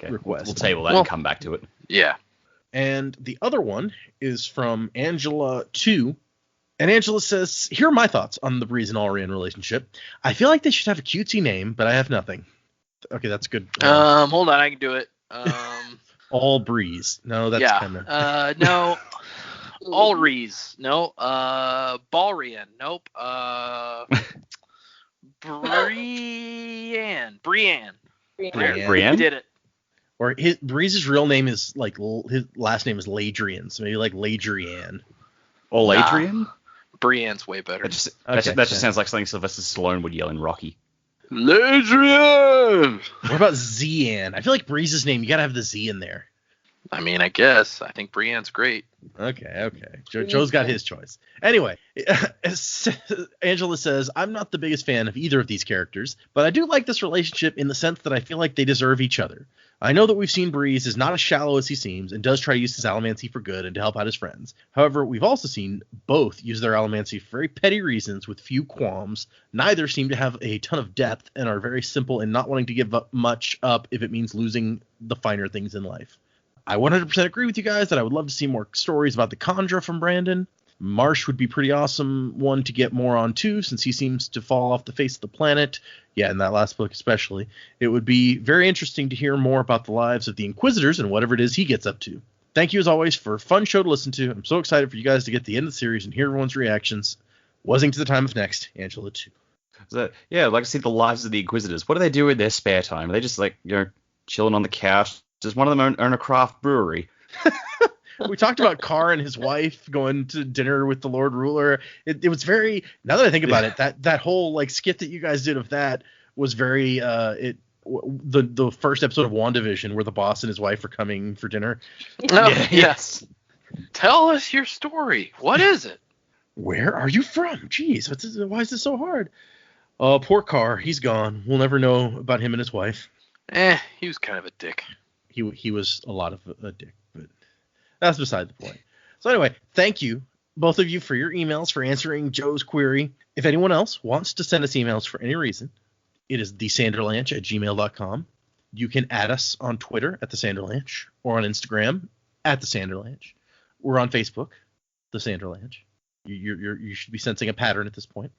request. We'll table that and come back to it. Yeah. And the other one is from Angela 2. And Angela says, here are my thoughts on the Breeze and Orian relationship. I feel like they should have a cutesy name, but I have nothing. Okay, that's good. Hold on, I can do it. All Breeze. No, that's kind of... no. Allrees. No. Balrian. Nope. Brienne. Brienne. We did it. Or Breeze's real name is like, his last name is Ladrian, so maybe like Ladrian. Or Ladrian? Brienne's way better. That just sounds like something Sylvester Stallone would yell in Rocky. Ladrian! What about Zian? I feel like Breeze's name, you gotta have the Z in there. I mean, I guess. I think Brienne's great. Okay. Joe's got his choice. Anyway, Angela says, I'm not the biggest fan of either of these characters, but I do like this relationship in the sense that I feel like they deserve each other. I know that we've seen Breeze is not as shallow as he seems and does try to use his allomancy for good and to help out his friends. However, we've also seen both use their allomancy for very petty reasons with few qualms. Neither seem to have a ton of depth and are very simple in not wanting to give up much up if it means losing the finer things in life. I 100% agree with you guys that I would love to see more stories about the Khandra from Brandon. Marsh would be pretty awesome one to get more on too, since he seems to fall off the face of the planet. Yeah, in that last book especially. It would be very interesting to hear more about the lives of the Inquisitors and whatever it is he gets up to. Thank you as always for a fun show to listen to. I'm so excited for you guys to get to the end of the series and hear everyone's reactions. Wasing to the time of next, Angela 2. So, yeah, I'd like to see the lives of the Inquisitors. What do they do in their spare time? Are they just chilling on the couch? Does one of them own a craft brewery? We talked about Carr and his wife going to dinner with the Lord Ruler. It was very, now that I think about it, that whole skit that you guys did of that was very the first episode of WandaVision where the boss and his wife are coming for dinner. Oh, yes. Tell us your story. What is it? Where are you from? Jeez, why is this so hard? Oh, poor Carr. He's gone. We'll never know about him and his wife. He was kind of a dick. He was a lot of a dick, but that's beside the point. So anyway, thank you, both of you, for your emails, for answering Joe's query. If anyone else wants to send us emails for any reason, it is thesanderlanch@gmail.com. You can add us on Twitter at thesanderlanch or on Instagram at thesanderlanch. We're on Facebook, the Sanderlanch. You should be sensing a pattern at this point.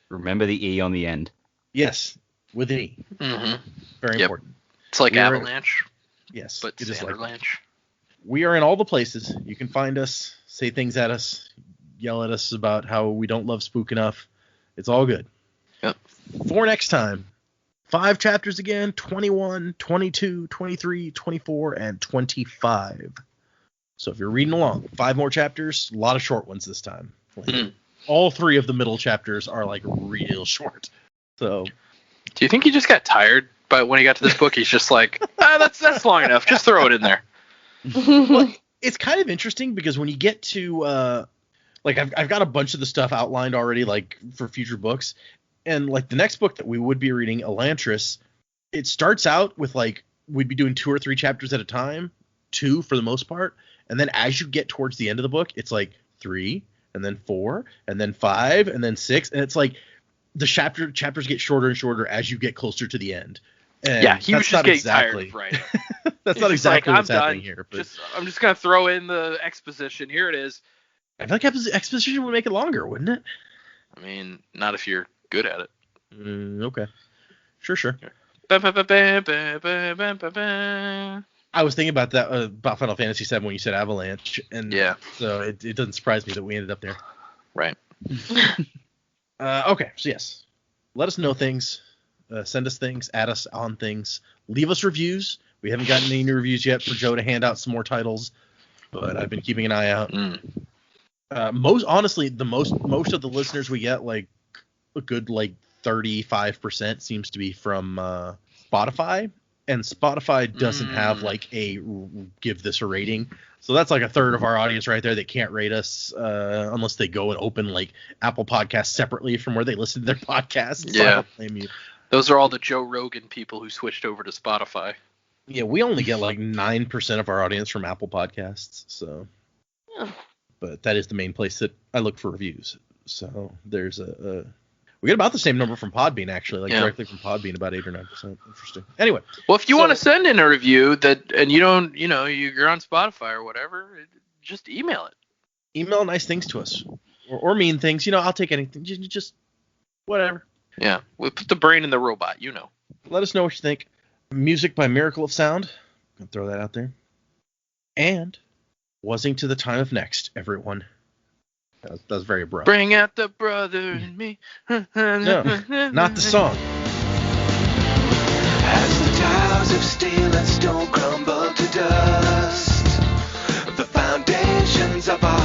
Remember the E on the end. Yes, with an E. Mm-hmm. Very important. It's like Avalanche. Yes, but it is Sanderlanch. We are in all the places. You can find us, say things at us, yell at us about how we don't love Spook enough. It's all good. Yep. For next time, 5 chapters again, 21, 22, 23, 24, and 25. So if you're reading along, 5 more chapters, a lot of short ones this time. All 3 of the middle chapters are real short. So, do you think he just got tired? But when he got to this book, he's just like, that's long enough. Just throw it in there. Well, it's kind of interesting because when you get to I've got a bunch of the stuff outlined already for future books, and the next book that we would be reading, Elantris, it starts out with we'd be doing 2 or 3 chapters at a time, 2 for the most part, and then as you get towards the end of the book, it's 3 and then 4 and then 5 and then 6, and it's the chapters get shorter and shorter as you get closer to the end. And yeah, he was just getting tired of writing. That's not exactly what's happening here. But I'm just going to throw in the exposition. Here it is. I feel like exposition would make it longer, wouldn't it? I mean, not if you're good at it. Okay. Sure. I was thinking about that, about Final Fantasy VII when you said Avalanche. And yeah. So it doesn't surprise me that we ended up there. Right. Okay, so yes. Let us know things. Send us things. Add us on things. Leave us reviews. We haven't gotten any new reviews yet for Joe to hand out some more titles, but I've been keeping an eye out. Most of the listeners we get, a good 35% seems to be from Spotify, and Spotify doesn't have a give this a rating. So that's a third of our audience right there that can't rate us unless they go and open Apple Podcasts separately from where they listen to their podcasts. So I don't blame you. Those are all the Joe Rogan people who switched over to Spotify. Yeah, we only get 9% of our audience from Apple Podcasts. So, but that is the main place that I look for reviews. So there's we get about the same number from Podbean actually, directly from Podbean, about 8 or 9%. Interesting. Anyway, well, if you want to send in a review and you don't, you're on Spotify or whatever, just email it. Email nice things to us, or mean things. I'll take anything. Just whatever. Yeah, we'll put the brain in the robot. Let us know what you think. Music by Miracle of Sound. I'm gonna throw that out there. And Wasing to the Time of Next, everyone. That was very abrupt. Bring out the brother in me. No, not the song. As the towers of steel and stone crumble to dust, the foundations of our